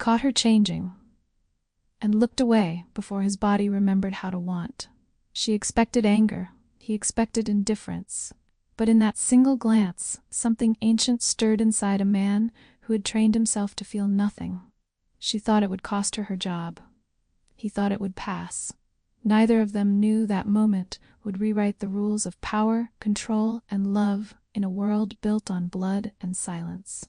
caught her changing and looked away before his body remembered how to want. She expected anger, he expected indifference, but in that single glance, something ancient stirred inside a man who had trained himself to feel nothing. She thought it would cost her her job. He thought it would pass. Neither of them knew that moment would rewrite the rules of power, control, and love in a world built on blood and silence.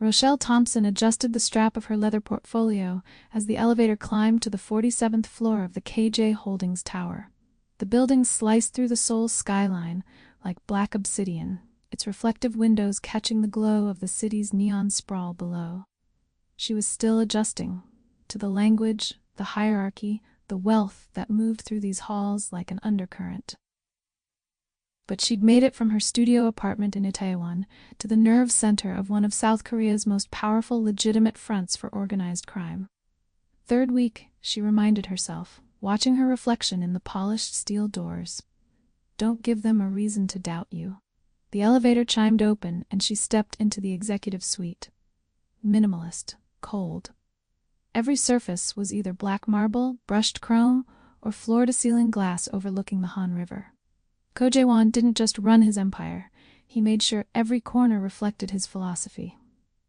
Rochelle Thompson adjusted the strap of her leather portfolio as the elevator climbed to the 47th floor of the KJ Holdings Tower. The building sliced through the Seoul skyline like black obsidian, its reflective windows catching the glow of the city's neon sprawl below. She was still adjusting to the language, the hierarchy, the wealth that moved through these halls like an undercurrent. But she'd made it from her studio apartment in Itaewon to the nerve center of one of South Korea's most powerful legitimate fronts for organized crime. Third week, she reminded herself, watching her reflection in the polished steel doors. Don't give them a reason to doubt you. The elevator chimed open and she stepped into the executive suite. Minimalist, cold. Every surface was either black marble, brushed chrome, or floor-to-ceiling glass overlooking the Han River. Ko Jae-won didn't just run his empire, he made sure every corner reflected his philosophy.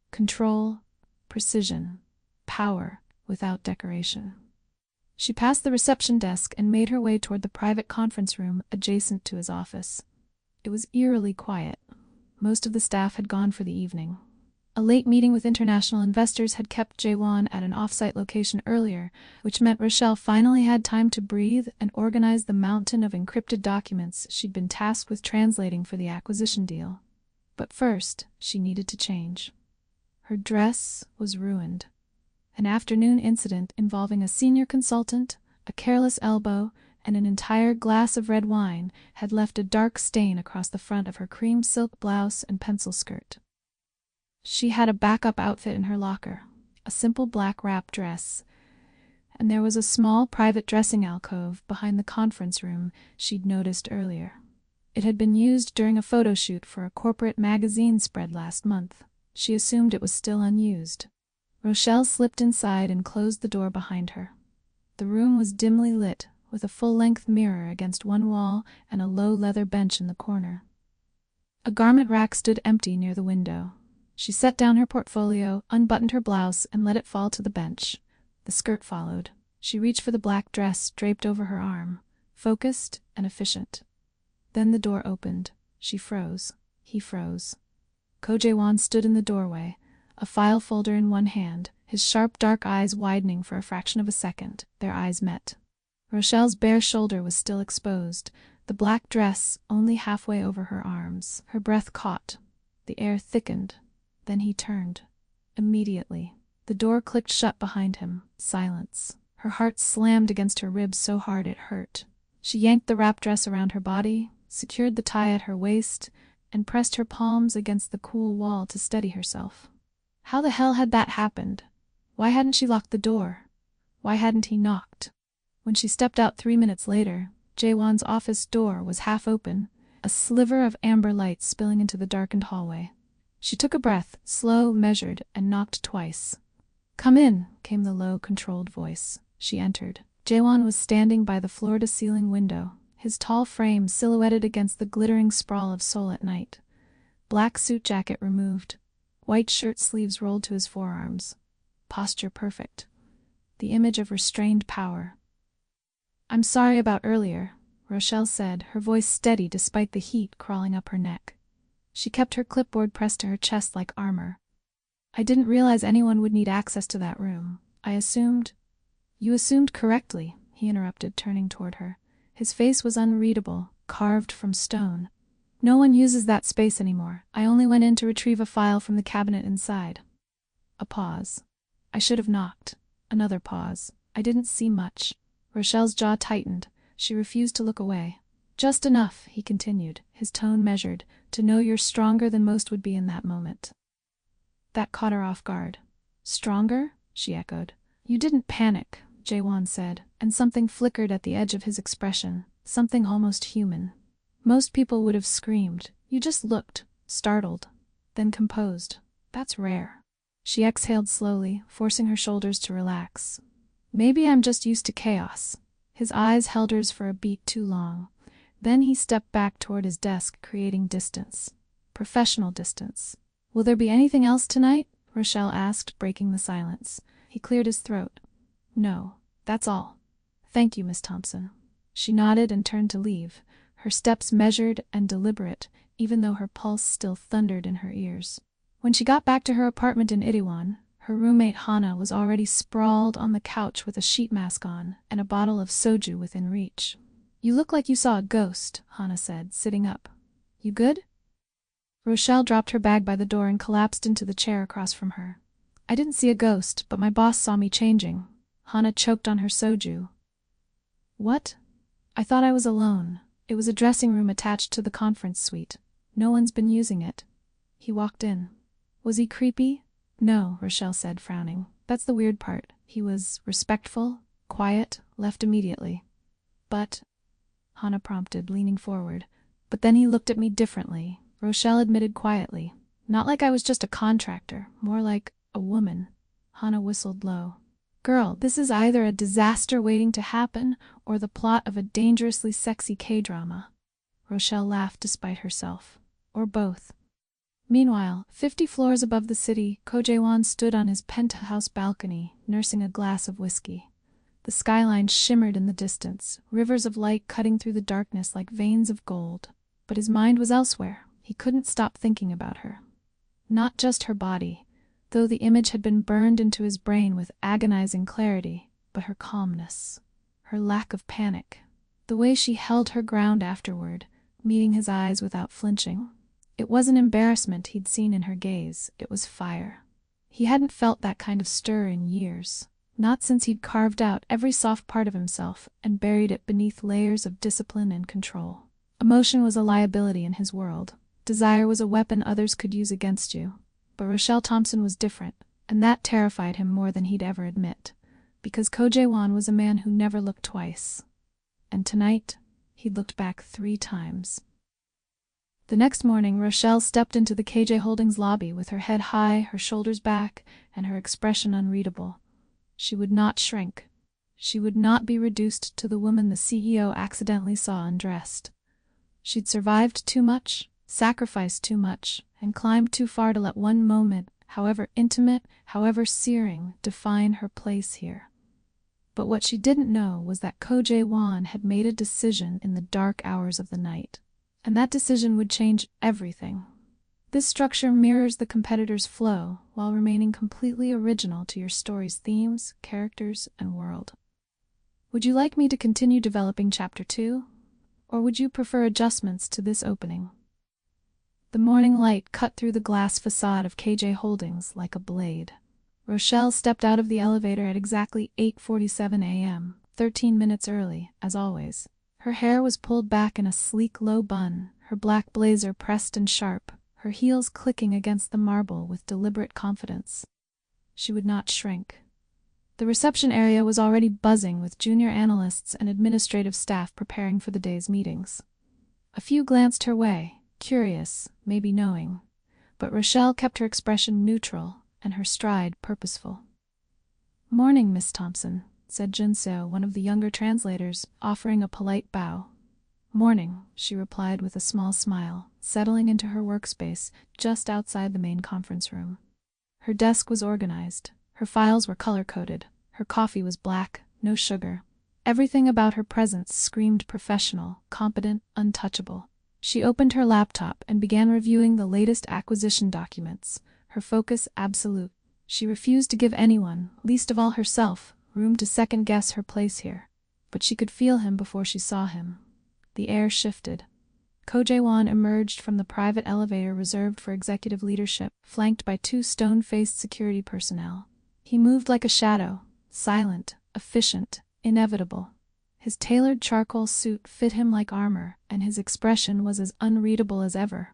Control, precision, power without decoration. She passed the reception desk and made her way toward the private conference room adjacent to his office. It was eerily quiet. Most of the staff had gone for the evening. A late meeting with international investors had kept Jae-won at an off-site location earlier, which meant Rochelle finally had time to breathe and organize the mountain of encrypted documents she'd been tasked with translating for the acquisition deal. But first, she needed to change. Her dress was ruined. An afternoon incident involving a senior consultant, a careless elbow, and an entire glass of red wine had left a dark stain across the front of her cream silk blouse and pencil skirt. She had a backup outfit in her locker, a simple black wrap dress, and there was a small private dressing alcove behind the conference room she'd noticed earlier. It had been used during a photo shoot for a corporate magazine spread last month. She assumed it was still unused. Rochelle slipped inside and closed the door behind her. The room was dimly lit, with a full-length mirror against one wall and a low leather bench in the corner. A garment rack stood empty near the window. She set down her portfolio, unbuttoned her blouse, and let it fall to the bench. The skirt followed. She reached for the black dress draped over her arm, focused and efficient. Then the door opened. She froze. He froze. Ko Jae-won stood in the doorway, a file folder in one hand, his sharp dark eyes widening for a fraction of a second. Their eyes met. Rochelle's bare shoulder was still exposed, the black dress only halfway over her arms. Her breath caught. The air thickened. Then he turned. Immediately. The door clicked shut behind him. Silence. Her heart slammed against her ribs so hard it hurt. She yanked the wrap dress around her body, secured the tie at her waist, and pressed her palms against the cool wall to steady herself. How the hell had that happened? Why hadn't she locked the door? Why hadn't he knocked? When she stepped out 3 minutes later, Jae-won's office door was half open, a sliver of amber light spilling into the darkened hallway. She took a breath, slow, measured, and knocked twice. "Come in," came the low, controlled voice. She entered. Jae-won was standing by the floor-to-ceiling window, his tall frame silhouetted against the glittering sprawl of Seoul at night. Black suit jacket removed. White shirt sleeves rolled to his forearms. Posture perfect. The image of restrained power. "I'm sorry about earlier," Rochelle said, her voice steady despite the heat crawling up her neck. She kept her clipboard pressed to her chest like armor. "I didn't realize anyone would need access to that room. I assumed—" "You assumed correctly," he interrupted, turning toward her. His face was unreadable, carved from stone. "No one uses that space anymore. I only went in to retrieve a file from the cabinet inside." A pause. "I should have knocked." Another pause. "I didn't see much." Rochelle's jaw tightened. She refused to look away. "Just enough," he continued, his tone measured, "to know you're stronger than most would be in that moment." That caught her off guard. "Stronger?" she echoed. "You didn't panic," Jae-won said, and something flickered at the edge of his expression, something almost human. "Most people would have screamed. You just looked, startled, then composed. That's rare." She exhaled slowly, forcing her shoulders to relax. Maybe I'm just used to chaos. His eyes held hers for a beat too long. Then he stepped back toward his desk, creating distance. Professional distance. Will there be anything else tonight? Rochelle asked, breaking the silence. He cleared his throat. No, that's all. Thank you, Miss Thompson. She nodded and turned to leave, her steps measured and deliberate, even though her pulse still thundered in her ears. When she got back to her apartment in Itaewon, her roommate Hana was already sprawled on the couch with a sheet mask on and a bottle of soju within reach. You look like you saw a ghost, Hana said, sitting up. You good? Rochelle dropped her bag by the door and collapsed into the chair across from her. I didn't see a ghost, but my boss saw me changing. Hana choked on her soju. What? I thought I was alone. It was a dressing room attached to the conference suite. No one's been using it. He walked in. Was he creepy? No, Rochelle said, frowning. That's the weird part. He was respectful, quiet, left immediately. But, Hana prompted, leaning forward. But then he looked at me differently, Rochelle admitted quietly. Not like I was just a contractor, more like a woman. Hana whistled low. Girl, this is either a disaster waiting to happen or the plot of a dangerously sexy K-drama. Rochelle laughed despite herself. Or both. Meanwhile, 50 floors above the city, Ko Jae-won stood on his penthouse balcony, nursing a glass of whiskey. The skyline shimmered in the distance, rivers of light cutting through the darkness like veins of gold. But his mind was elsewhere. He couldn't stop thinking about her. Not just her body, though the image had been burned into his brain with agonizing clarity, but her calmness, her lack of panic, the way she held her ground afterward, meeting his eyes without flinching. It wasn't embarrassment he'd seen in her gaze, it was fire. He hadn't felt that kind of stir in years, not since he'd carved out every soft part of himself and buried it beneath layers of discipline and control. Emotion was a liability in his world. Desire was a weapon others could use against you. But Rochelle Thompson was different, and that terrified him more than he'd ever admit, because Ko Jae-won was a man who never looked twice. And tonight, he'd looked back 3 times. The next morning, Rochelle stepped into the KJ Holdings lobby with her head high, her shoulders back, and her expression unreadable. She would not shrink. She would not be reduced to the woman the CEO accidentally saw undressed. She'd survived too much, sacrificed too much, and climbed too far to let one moment, however intimate, however searing, define her place here. But what she didn't know was that Ko Jae-won had made a decision in the dark hours of the night. And that decision would change everything. This structure mirrors the competitor's flow while remaining completely original to your story's themes, characters, and world. Would you like me to continue developing Chapter 2? Or would you prefer adjustments to this opening? The morning light cut through the glass facade of KJ Holdings like a blade. Rochelle stepped out of the elevator at exactly 8:47 a.m., 13 minutes early, as always. Her hair was pulled back in a sleek low bun, her black blazer pressed and sharp, her heels clicking against the marble with deliberate confidence. She would not shrink. The reception area was already buzzing with junior analysts and administrative staff preparing for the day's meetings. A few glanced her way, curious, maybe knowing, but Rochelle kept her expression neutral and her stride purposeful. "Morning, Miss Thompson," said Junseo, one of the younger translators, offering a polite bow. "Morning," she replied with a small smile, settling into her workspace just outside the main conference room. Her desk was organized, her files were color-coded, her coffee was black, no sugar. Everything about her presence screamed professional, competent, untouchable. She opened her laptop and began reviewing the latest acquisition documents, her focus absolute. She refused to give anyone, least of all herself, room to second-guess her place here. But she could feel him before she saw him. The air shifted. Ko Jae-won emerged from the private elevator reserved for executive leadership, flanked by 2 stone-faced security personnel. He moved like a shadow, silent, efficient, inevitable. His tailored charcoal suit fit him like armor, and his expression was as unreadable as ever.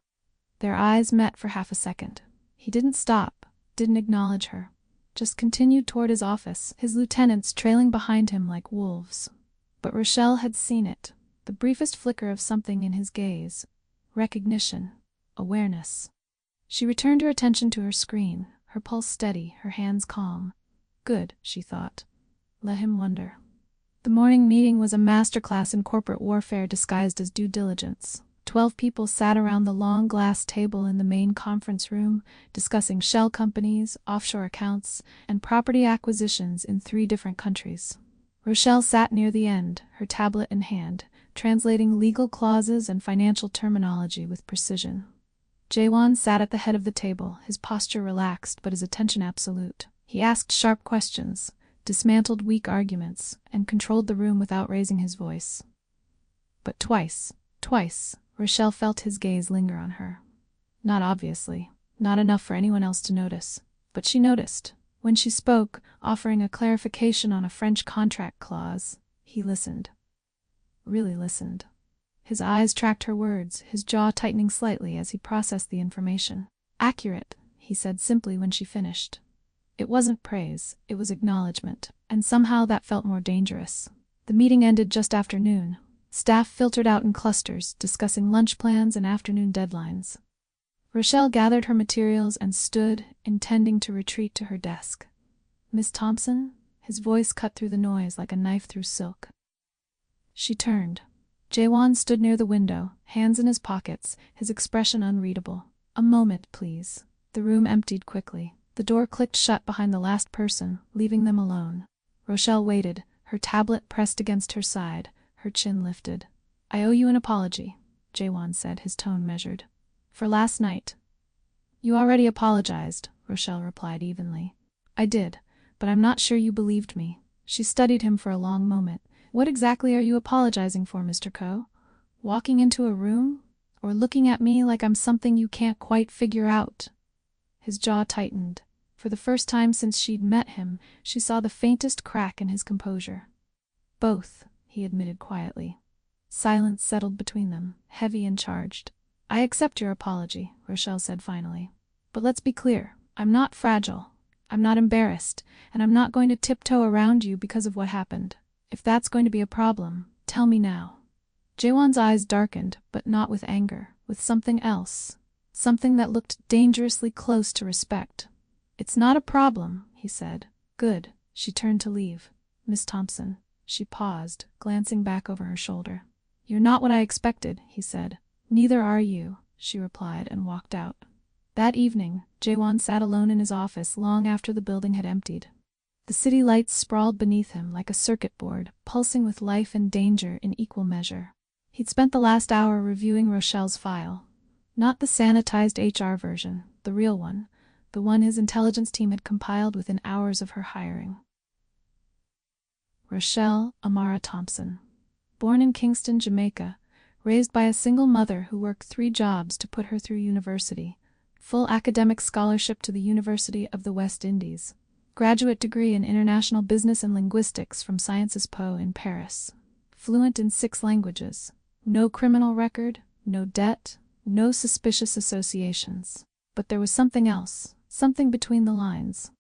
Their eyes met for half a second. He didn't stop, didn't acknowledge her. Just continued toward his office, his lieutenants trailing behind him like wolves. But Rochelle had seen it, the briefest flicker of something in his gaze. Recognition. Awareness. She returned her attention to her screen, her pulse steady, her hands calm. Good, she thought. Let him wonder. The morning meeting was a masterclass in corporate warfare disguised as due diligence. 12 people sat around the long glass table in the main conference room, discussing shell companies, offshore accounts, and property acquisitions in 3 different countries. Rochelle sat near the end, her tablet in hand, translating legal clauses and financial terminology with precision. Jaewon sat at the head of the table, his posture relaxed but his attention absolute. He asked sharp questions, dismantled weak arguments, and controlled the room without raising his voice. But twice, Rochelle felt his gaze linger on her. Not obviously, not enough for anyone else to notice, but she noticed. When she spoke, offering a clarification on a French contract clause, he listened. Really listened. His eyes tracked her words, his jaw tightening slightly as he processed the information. Accurate, he said simply when she finished. It wasn't praise, it was acknowledgement, and somehow that felt more dangerous. The meeting ended just after noon. Staff filtered out in clusters, discussing lunch plans and afternoon deadlines. Rochelle gathered her materials and stood, intending to retreat to her desk. "Miss Thompson?" His voice cut through the noise like a knife through silk. She turned. Jaewon stood near the window, hands in his pockets, his expression unreadable. "A moment, please." The room emptied quickly. The door clicked shut behind the last person, leaving them alone. Rochelle waited, her tablet pressed against her side, her chin lifted. "I owe you an apology," Jaewon said, his tone measured. "For last night." "You already apologized," Rochelle replied evenly. "I did, but I'm not sure you believed me." She studied him for a long moment. "What exactly are you apologizing for, Mr. Ko? Walking into a room? Or looking at me like I'm something you can't quite figure out?" His jaw tightened. For the first time since she'd met him, she saw the faintest crack in his composure. "Both," he admitted quietly. Silence settled between them, heavy and charged. "I accept your apology," Rochelle said finally. "But let's be clear, I'm not fragile. I'm not embarrassed, and I'm not going to tiptoe around you because of what happened. If that's going to be a problem, tell me now." Jaewon's eyes darkened, but not with anger, with something else. Something that looked dangerously close to respect. "It's not a problem," he said. "Good." She turned to leave. "Miss Thompson." She paused, glancing back over her shoulder. "You're not what I expected," he said. "Neither are you," she replied and walked out. That evening, Jaewon sat alone in his office long after the building had emptied. The city lights sprawled beneath him like a circuit board, pulsing with life and danger in equal measure. He'd spent the last hour reviewing Rochelle's file. Not the sanitized HR version, the real one, the one his intelligence team had compiled within hours of her hiring. Rochelle Amara Thompson. Born in Kingston, Jamaica, raised by a single mother who worked 3 jobs to put her through university. Full academic scholarship to the University of the West Indies. Graduate degree in International Business and Linguistics from Sciences Po in Paris. Fluent in 6 languages. No criminal record, no debt, no suspicious associations. But there was something else, something between the lines.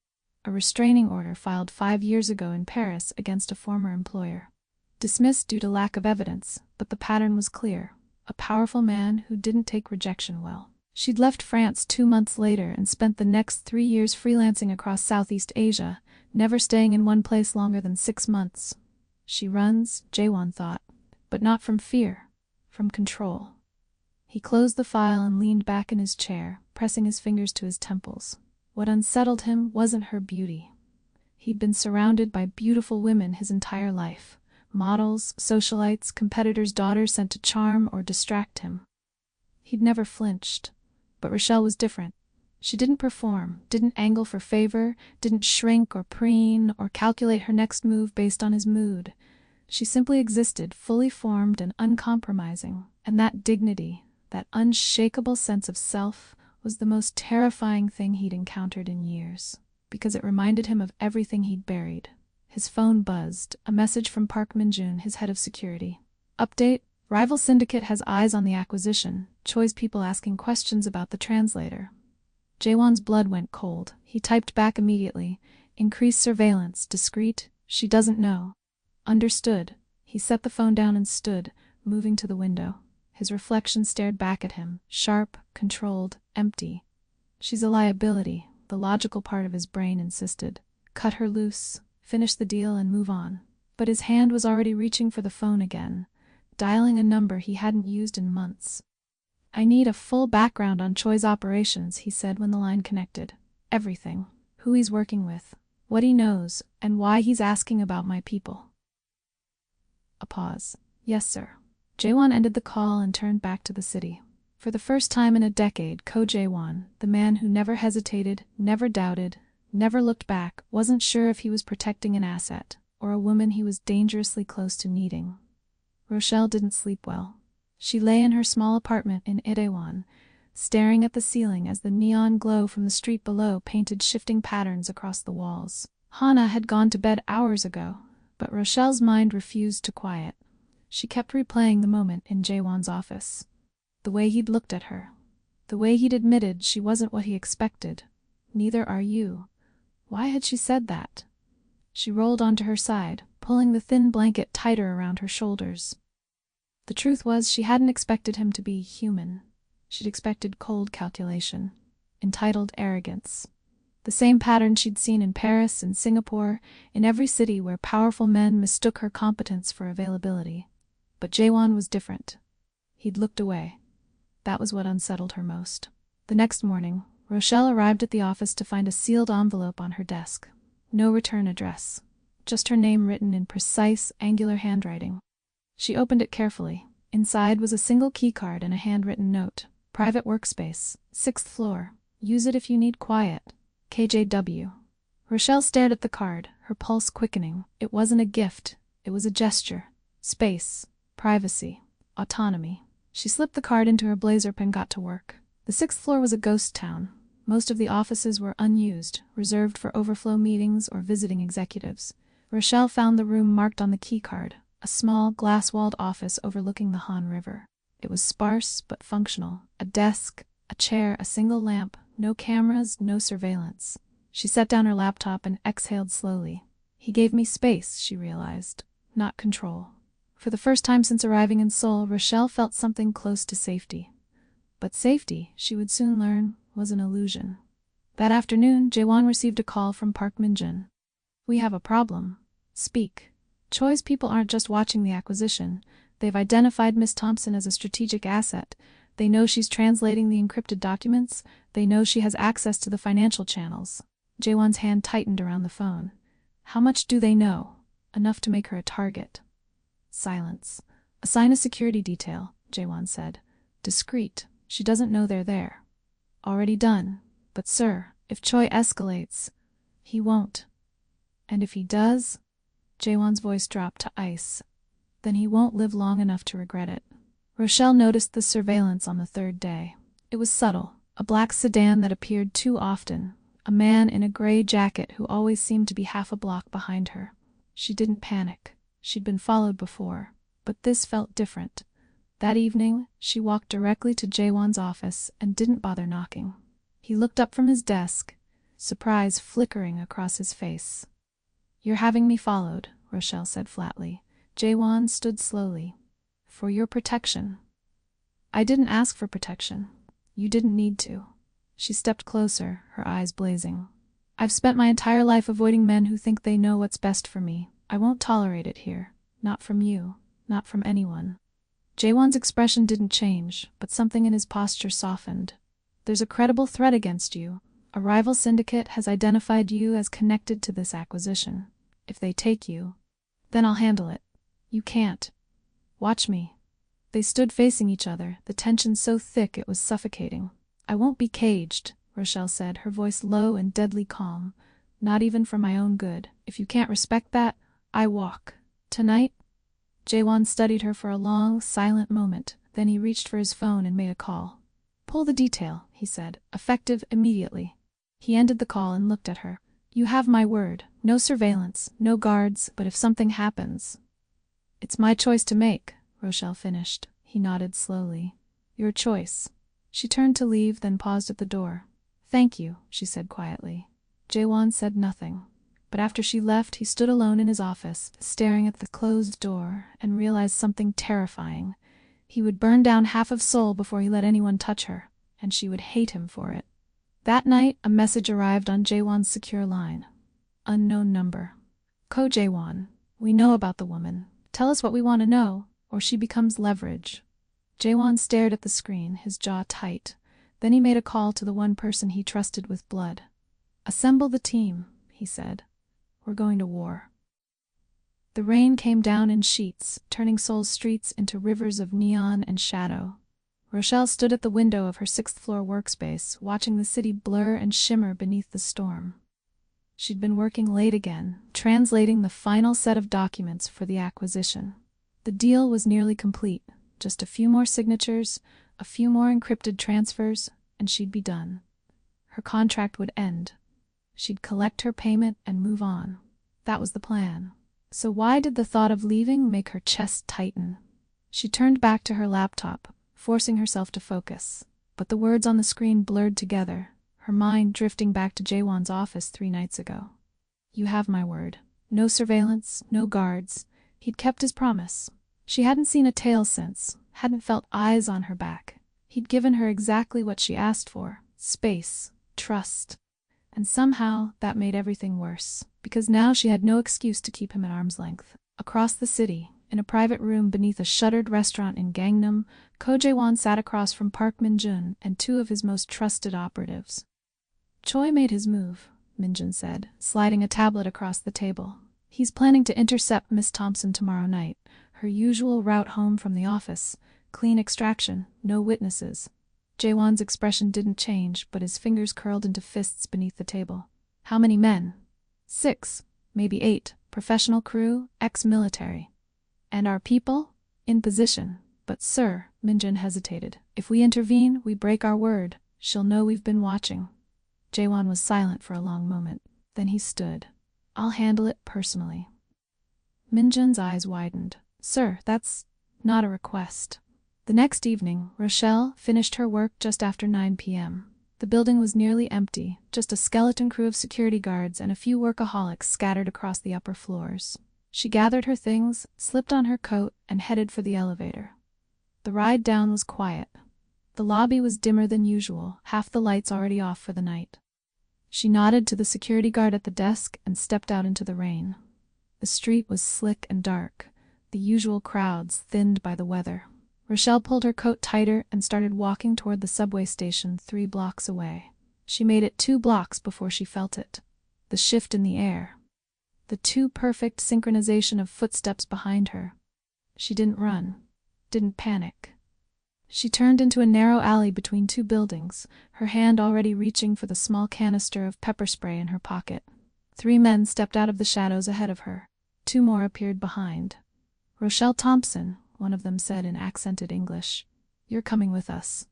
A restraining order filed 5 years ago in Paris against a former employer. Dismissed due to lack of evidence, but the pattern was clear. A powerful man who didn't take rejection well. She'd left France 2 months later and spent the next 3 years freelancing across Southeast Asia, never staying in one place longer than 6 months. She runs, Jaewon thought, but not from fear, from control. He closed the file and leaned back in his chair, pressing his fingers to his temples. What unsettled him wasn't her beauty. He'd been surrounded by beautiful women his entire life. Models, socialites, competitors' daughters sent to charm or distract him. He'd never flinched. But Rochelle was different. She didn't perform, didn't angle for favor, didn't shrink or preen or calculate her next move based on his mood. She simply existed, fully formed and uncompromising. And that dignity, that unshakable sense of self, was the most terrifying thing he'd encountered in years, because it reminded him of everything he'd buried. His phone buzzed, a message from Park Min-jun, his head of security. "Update, rival syndicate has eyes on the acquisition. Choi's people asking questions about the translator." Jaewon's blood went cold. He typed back immediately. "Increased surveillance, discreet, she doesn't know." "Understood." He set the phone down and stood, moving to the window. His reflection stared back at him, sharp, controlled, empty. "She's a liability," The logical part of his brain insisted. Cut her loose, finish the deal and move on. But his hand was already reaching for the phone again, dialing a number he hadn't used in months. "I need a full background on Choi's operations," he said when the line connected. "Everything. Who he's working with, what he knows, and why he's asking about my people." A pause. "Yes, sir." Jaewon ended the call and turned back to the city. For the first time in a decade, Ko Jaewon, the man who never hesitated, never doubted, never looked back, wasn't sure if he was protecting an asset or a woman he was dangerously close to needing. Rochelle didn't sleep well. She lay in her small apartment in Itaewon, staring at the ceiling as the neon glow from the street below painted shifting patterns across the walls. Hana had gone to bed hours ago, but Rochelle's mind refused to quiet. She kept replaying the moment in Jaewon's office. The way he'd looked at her. The way he'd admitted she wasn't what he expected. "Neither are you." Why had she said that? She rolled onto her side, pulling the thin blanket tighter around her shoulders. The truth was, she hadn't expected him to be human. She'd expected cold calculation, entitled arrogance. The same pattern she'd seen in Paris and Singapore, in every city where powerful men mistook her competence for availability. But Jaewon was different. He'd looked away. That was what unsettled her most. The next morning, Rochelle arrived at the office to find a sealed envelope on her desk. No return address. Just her name written in precise, angular handwriting. She opened it carefully. Inside was a single keycard and a handwritten note. "Private workspace, 6th floor. Use it if you need quiet. KJW." Rochelle stared at the card, her pulse quickening. It wasn't a gift. It was a gesture. Space. Privacy. Autonomy. She slipped the card into her blazer and got to work. The 6th floor was a ghost town. Most of the offices were unused, reserved for overflow meetings or visiting executives. Rochelle found the room marked on the keycard, a small, glass-walled office overlooking the Han River. It was sparse but functional. A desk, a chair, a single lamp, no cameras, no surveillance. She set down her laptop and exhaled slowly. He gave me space, she realized, not control. For the first time since arriving in Seoul, Rochelle felt something close to safety. But safety, she would soon learn, was an illusion. That afternoon, Jaewon received a call from Park Min-jin. "We have a problem. Speak. Choi's people aren't just watching the acquisition. They've identified Miss Thompson as a strategic asset. They know she's translating the encrypted documents. They know she has access to the financial channels." Jaewon's hand tightened around the phone. "How much do they know?" "Enough to make her a target." Silence. "Assign a security detail," Jaewon said. "Discreet. She doesn't know they're there." "Already done. But sir, if Choi escalates..." "He won't." "And if he does?" Jaewon's voice dropped to ice. "Then he won't live long enough to regret it." Rochelle noticed the surveillance on the third day. It was subtle, a black sedan that appeared too often, a man in a gray jacket who always seemed to be half a block behind her. She didn't panic. She'd been followed before, but this felt different. That evening, she walked directly to Jaewon's office and didn't bother knocking. He looked up from his desk, surprise flickering across his face. "You're having me followed," Rochelle said flatly. Jaewon stood slowly. "For your protection." "I didn't ask for protection. You didn't need to." She stepped closer, her eyes blazing. "I've spent my entire life avoiding men who think they know what's best for me. I won't tolerate it here. Not from you. Not from anyone." Jaewon's expression didn't change, but something in his posture softened. "There's a credible threat against you. A rival syndicate has identified you as connected to this acquisition. If they take you, then I'll handle it. You can't. Watch me." They stood facing each other, the tension so thick it was suffocating. "I won't be caged," Rochelle said, her voice low and deadly calm. "Not even for my own good. If you can't respect that, I walk. Tonight?" Jaewon studied her for a long, silent moment. Then he reached for his phone and made a call. "Pull the detail," he said, "effective immediately." He ended the call and looked at her. "You have my word. No surveillance, no guards, but if something happens..." "It's my choice to make," Rochelle finished. He nodded slowly. "Your choice." She turned to leave, then paused at the door. "Thank you," she said quietly. Jaewon said nothing. But after she left, he stood alone in his office, staring at the closed door, and realized something terrifying. He would burn down half of Seoul before he let anyone touch her, and she would hate him for it. That night, a message arrived on Jaewon's secure line. Unknown number. Ko Jaewon, we know about the woman. Tell us what we want to know, or she becomes leverage. Jaewon stared at the screen, his jaw tight. Then he made a call to the one person he trusted with blood. Assemble the team, he said. We're going to war. The rain came down in sheets, turning Seoul's streets into rivers of neon and shadow. Rochelle stood at the window of her sixth-floor workspace, watching the city blur and shimmer beneath the storm. She'd been working late again, translating the final set of documents for the acquisition. The deal was nearly complete. Just a few more signatures, a few more encrypted transfers, and she'd be done. Her contract would end. She'd collect her payment and move on. That was the plan. So why did the thought of leaving make her chest tighten? She turned back to her laptop, forcing herself to focus. But the words on the screen blurred together, her mind drifting back to Jaewon's office 3 nights ago. You have my word. No surveillance, no guards. He'd kept his promise. She hadn't seen a tail since, hadn't felt eyes on her back. He'd given her exactly what she asked for: space, trust. And somehow that made everything worse, because now she had no excuse to keep him at arm's length. Across the city, in a private room beneath a shuttered restaurant in Gangnam, Ko Jae-won sat across from Park Min-jun and 2 of his most trusted operatives. Choi made his move, Min-jun said, sliding a tablet across the table. He's planning to intercept Miss Thompson tomorrow night, her usual route home from the office. Clean extraction, no witnesses. Jaewon's expression didn't change, but his fingers curled into fists beneath the table. How many men? 6, maybe 8, professional crew, ex-military. And our people? In position. But sir, Min-jun hesitated. If we intervene, we break our word. She'll know we've been watching. Jaewon was silent for a long moment. Then he stood. I'll handle it personally. Min-jun's eyes widened. Sir, that's not a request. The next evening, Rochelle finished her work just after 9 p.m. The building was nearly empty, just a skeleton crew of security guards and a few workaholics scattered across the upper floors. She gathered her things, slipped on her coat, and headed for the elevator. The ride down was quiet. The lobby was dimmer than usual, half the lights already off for the night. She nodded to the security guard at the desk and stepped out into the rain. The street was slick and dark, the usual crowds thinned by the weather. Rochelle pulled her coat tighter and started walking toward the subway station 3 blocks away. She made it 2 blocks before she felt it. The shift in the air. The too perfect synchronization of footsteps behind her. She didn't run. Didn't panic. She turned into a narrow alley between 2 buildings, her hand already reaching for the small canister of pepper spray in her pocket. 3 men stepped out of the shadows ahead of her. 2 more appeared behind. Rochelle Thompson, one of them said in accented English. You're coming with us.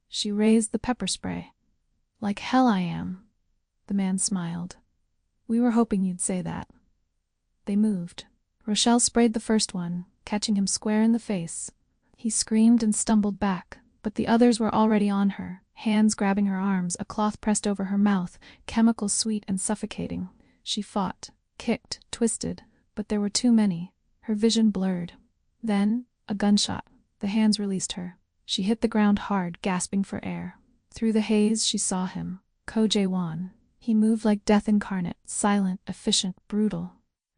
She raised the pepper spray. Like hell I am. The man smiled. We were hoping you'd say that. They moved. Rochelle sprayed the first one, catching him square in the face. He screamed and stumbled back, but the others were already on her, hands grabbing her arms, a cloth pressed over her mouth, chemicals sweet and suffocating. She fought, kicked, twisted, but there were too many. Her vision blurred. Then, a gunshot. The hands released her. She hit the ground hard, gasping for air. Through the haze, she saw him. Ko Jae-won. He moved like death incarnate, silent, efficient, brutal.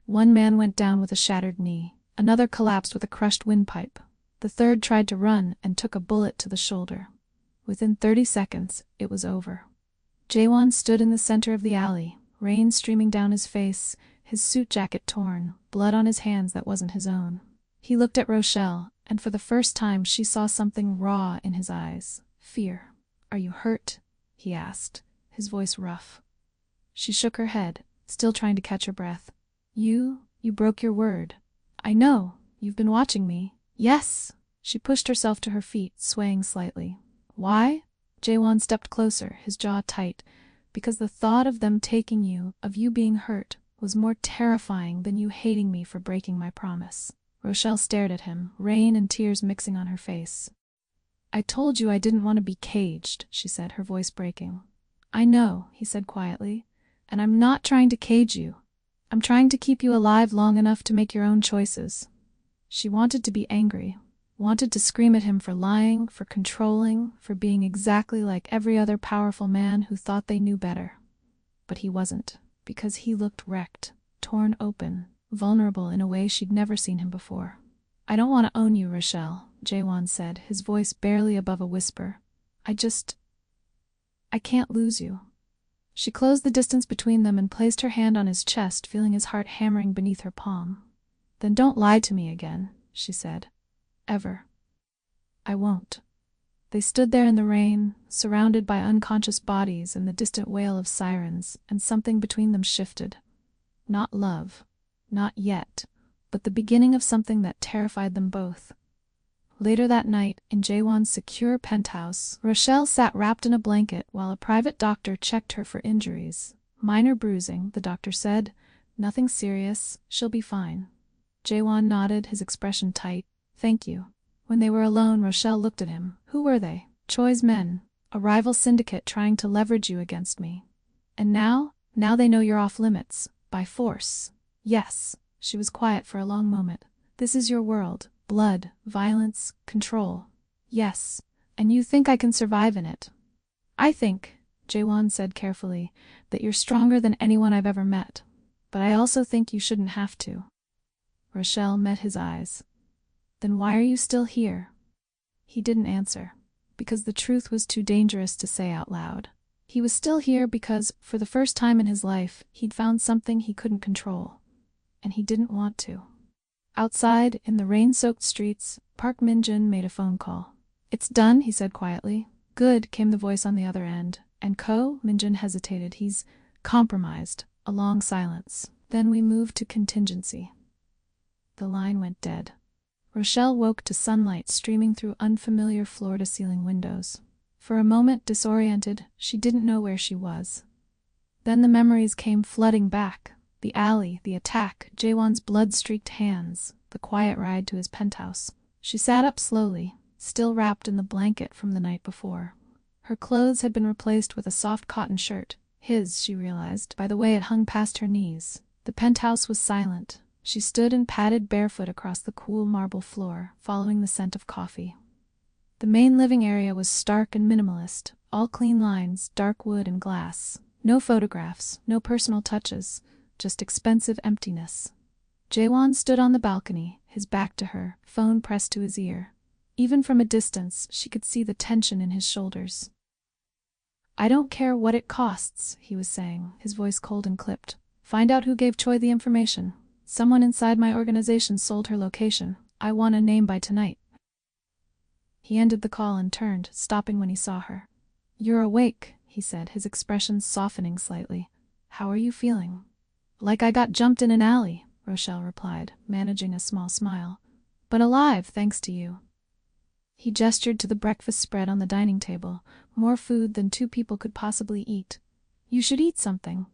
1 man went down with a shattered knee. Another collapsed with a crushed windpipe. The 3rd tried to run and took a bullet to the shoulder. Within 30 seconds, it was over. Jaewon stood in the center of the alley, rain streaming down his face, his suit jacket torn, blood on his hands that wasn't his own. He looked at Rochelle, and for the first time she saw something raw in his eyes. Fear. Are you hurt? He asked, his voice rough. She shook her head, still trying to catch her breath. You broke your word. I know. You've been watching me. Yes! She pushed herself to her feet, swaying slightly. Why? Jaewon stepped closer, his jaw tight. Because the thought of them taking you, of you being hurt, was more terrifying than you hating me for breaking my promise. Rochelle stared at him, rain and tears mixing on her face. I told you I didn't want to be caged, she said, her voice breaking. I know, he said quietly, and I'm not trying to cage you. I'm trying to keep you alive long enough to make your own choices. She wanted to be angry. wanted to scream at him for lying, for controlling, for being exactly like every other powerful man who thought they knew better. But he wasn't, because he looked wrecked, torn open, vulnerable in a way she'd never seen him before. "I don't want to own you, Rochelle," Jaewon said, his voice barely above a whisper. I can't lose you." She closed the distance between them and placed her hand on his chest, feeling his heart hammering beneath her palm. "Then don't lie to me again," she said. "Ever." "I won't." They stood there in the rain, surrounded by unconscious bodies and the distant wail of sirens, and something between them shifted. Not love. Not yet. But the beginning of something that terrified them both. Later that night, in Jaewon's secure penthouse, Rochelle sat wrapped in a blanket while a private doctor checked her for injuries. "Minor bruising," the doctor said. "Nothing serious. She'll be fine." Jaewon nodded, his expression tight. "Thank you." When they were alone, Rochelle looked at him. "Who were they?" "Choi's men. A rival syndicate trying to leverage you against me." "And now?" "Now they know you're off limits. By force." "Yes." She was quiet for a long moment. "This is your world. Blood, violence, control." "Yes. And you think I can survive in it?" "I think," Jaewon said carefully, "that you're stronger than anyone I've ever met. But I also think you shouldn't have to." Rochelle met his eyes. "Then why are you still here?" He didn't answer, because the truth was too dangerous to say out loud. He was still here because, for the first time in his life, he'd found something he couldn't control. And he didn't want to. Outside, in the rain-soaked streets, Park Min-jin made a phone call. "It's done," he said quietly. "Good," came the voice on the other end. "And Ko?" Min-jin hesitated. "He's compromised." A long silence. "Then we moved to contingency." The line went dead. Rochelle woke to sunlight streaming through unfamiliar floor-to-ceiling windows. For a moment, disoriented, she didn't know where she was. Then the memories came flooding back. The alley, the attack, Jaewon's blood-streaked hands, the quiet ride to his penthouse. She sat up slowly, still wrapped in the blanket from the night before. Her clothes had been replaced with a soft cotton shirt. His, she realized, by the way it hung past her knees. The penthouse was silent. She stood and padded barefoot across the cool marble floor, following the scent of coffee. The main living area was stark and minimalist, all clean lines, dark wood and glass. No photographs, no personal touches. Just expensive emptiness. Jaewon stood on the balcony, his back to her, phone pressed to his ear. Even from a distance, she could see the tension in his shoulders. "I don't care what it costs," he was saying, his voice cold and clipped. "Find out who gave Choi the information. Someone inside my organization sold her location. I want a name by tonight." He ended the call and turned, stopping when he saw her. "You're awake," he said, his expression softening slightly. "How are you feeling?" "Like I got jumped in an alley," Rochelle replied, managing a small smile. "But alive, thanks to you." He gestured to the breakfast spread on the dining table, more food than two people could possibly eat. "You should eat something."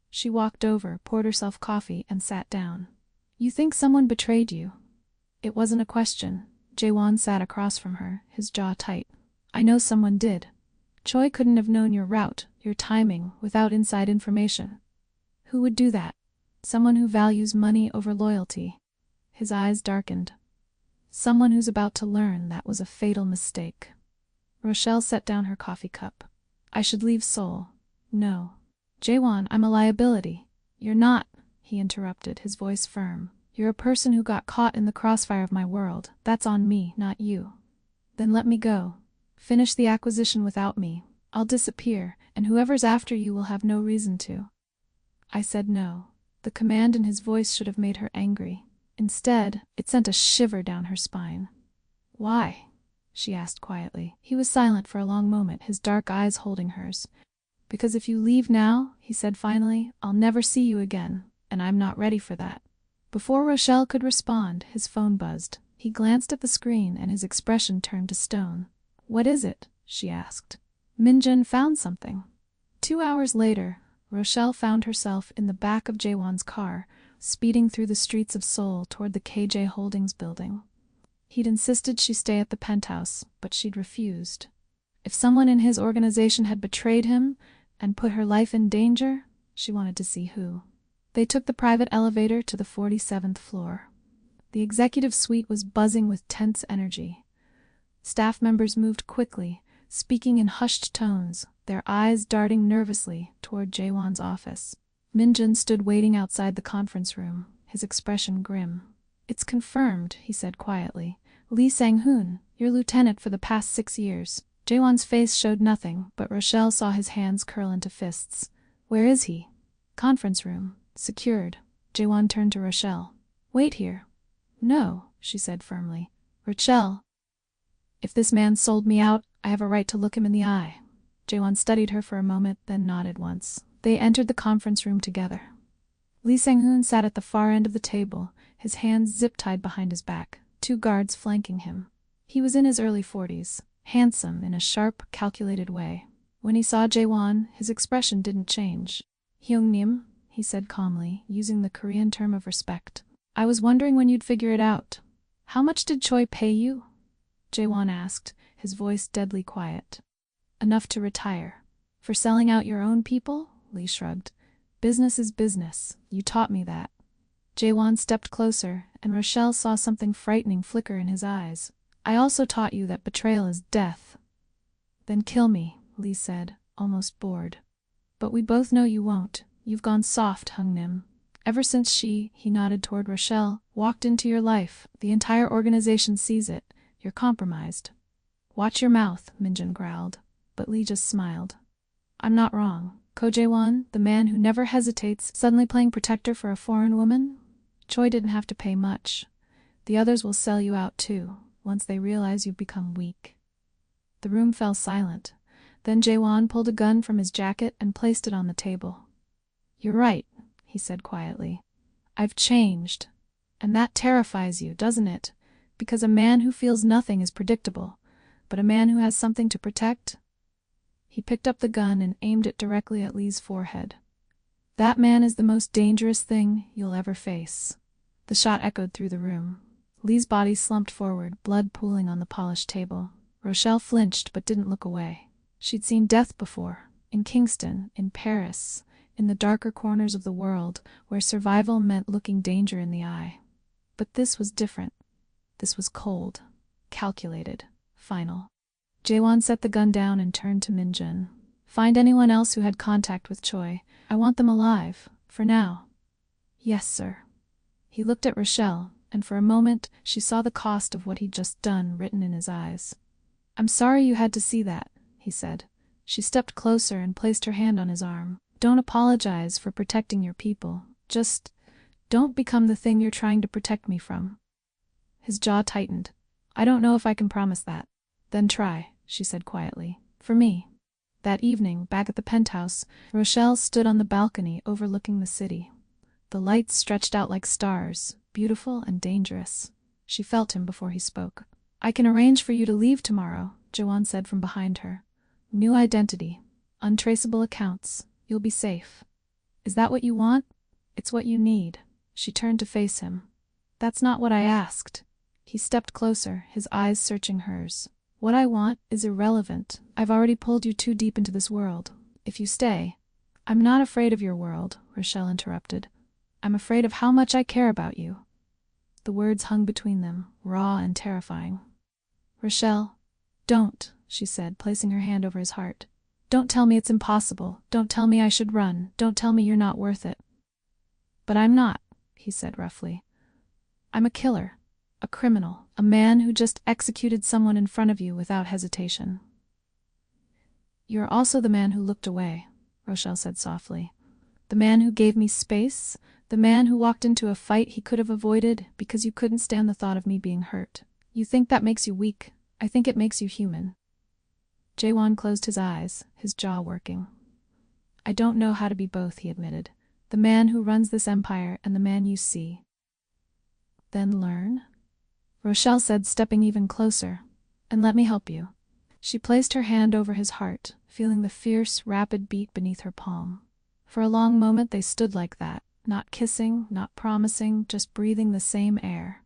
She walked over, poured herself coffee, and sat down. "You think someone betrayed you?" It wasn't a question. Jaewon sat across from her, his jaw tight. "I know someone did. Choi couldn't have known your route, your timing, without inside information." "Who would do that?" "Someone who values money over loyalty." His eyes darkened. "Someone who's about to learn that was a fatal mistake." Rochelle set down her coffee cup. "I should leave Seoul." "No." "Jaewon, I'm a liability." "You're not," he interrupted, his voice firm. "You're a person who got caught in the crossfire of my world. That's on me, not you." "Then let me go. Finish the acquisition without me. I'll disappear, and whoever's after you will have no reason to." I said no. The command in his voice should have made her angry. Instead, it sent a shiver down her spine. "Why?" she asked quietly. He was silent for a long moment, his dark eyes holding hers. "Because if you leave now," he said finally, "I'll never see you again, and I'm not ready for that." Before Rochelle could respond, his phone buzzed. He glanced at the screen, and his expression turned to stone. "What is it?" she asked. "Min-jin found something." 2 hours later, Rochelle found herself in the back of Jaewon's car, speeding through the streets of Seoul toward the KJ Holdings building. He'd insisted she stay at the penthouse, but she'd refused. If someone in his organization had betrayed him and put her life in danger, she wanted to see who. They took the private elevator to the 47th floor. The executive suite was buzzing with tense energy. Staff members moved quickly, speaking in hushed tones, their eyes darting nervously toward Jaewon's office. Minjun stood waiting outside the conference room, his expression grim. "It's confirmed," he said quietly. "Lee Sang-hoon, your lieutenant for the past 6 years." Jaewon's face showed nothing, but Rochelle saw his hands curl into fists. "Where is he?" "Conference room. Secured." Jaewon turned to Rochelle. "Wait here." "No," she said firmly. "Rochelle, if this man sold me out, I have a right to look him in the eye." Jaewon studied her for a moment, then nodded once. They entered the conference room together. Lee Sang-hoon sat at the far end of the table, his hands zip-tied behind his back, 2 guards flanking him. He was in his early 40s, handsome in a sharp, calculated way. When he saw Jaewon, his expression didn't change. "Hyungnim," he said calmly, using the Korean term of respect. "I was wondering when you'd figure it out." "How much did Choi pay you?" Jaewon asked, his voice deadly quiet. "Enough to retire." "For selling out your own people?" Lee shrugged. "Business is business. You taught me that." Jaewon stepped closer, and Rochelle saw something frightening flicker in his eyes. "I also taught you that betrayal is death." "Then kill me," Lee said, almost bored. "But we both know you won't. You've gone soft, Hung-nim. Ever since he nodded toward Rochelle, walked into your life, the entire organization sees it. You're compromised." "Watch your mouth," Minjun growled. But Lee just smiled. "I'm not wrong. Ko Jae-won, the man who never hesitates, suddenly playing protector for a foreign woman? Choi didn't have to pay much. The others will sell you out too, once they realize you've become weak." The room fell silent. Then Jaewon pulled a gun from his jacket and placed it on the table. "You're right," he said quietly. "I've changed. And that terrifies you, doesn't it? Because a man who feels nothing is predictable, but a man who has something to protect?" He picked up the gun and aimed it directly at Lee's forehead. "That man is the most dangerous thing you'll ever face." The shot echoed through the room. Lee's body slumped forward, blood pooling on the polished table. Rochelle flinched but didn't look away. She'd seen death before, in Kingston, in Paris, in the darker corners of the world, where survival meant looking danger in the eye. But this was different. This was cold, calculated, final. Jaewon set the gun down and turned to Minjun. "Find anyone else who had contact with Choi. I want them alive, for now." "Yes, sir." He looked at Rochelle, and for a moment she saw the cost of what he'd just done written in his eyes. "I'm sorry you had to see that," he said. She stepped closer and placed her hand on his arm. "Don't apologize for protecting your people. Just don't become the thing you're trying to protect me from." His jaw tightened. "I don't know if I can promise that." "Then try," she said quietly. "For me." That evening, back at the penthouse, Rochelle stood on the balcony overlooking the city. The lights stretched out like stars, beautiful and dangerous. She felt him before he spoke. "I can arrange for you to leave tomorrow," Jaewon said from behind her. "New identity. Untraceable accounts. You'll be safe." "Is that what you want?" "It's what you need." She turned to face him. "That's not what I asked." He stepped closer, his eyes searching hers. "What I want is irrelevant. I've already pulled you too deep into this world. If you stay—" "I'm not afraid of your world," Rochelle interrupted. "I'm afraid of how much I care about you." The words hung between them, raw and terrifying. "Rochelle, don't," she said, placing her hand over his heart. "Don't tell me it's impossible. Don't tell me I should run. Don't tell me you're not worth it." "But I'm not," he said roughly. "I'm a killer. A criminal, a man who just executed someone in front of you without hesitation." "You're also the man who looked away," Rochelle said softly. "The man who gave me space, the man who walked into a fight he could have avoided because you couldn't stand the thought of me being hurt. You think that makes you weak. I think it makes you human." Jaewon closed his eyes, his jaw working. "I don't know how to be both," he admitted. "The man who runs this empire and the man you see." "Then learn?" Rochelle said, stepping even closer. "And let me help you." She placed her hand over his heart, feeling the fierce, rapid beat beneath her palm. For a long moment they stood like that, not kissing, not promising, just breathing the same air.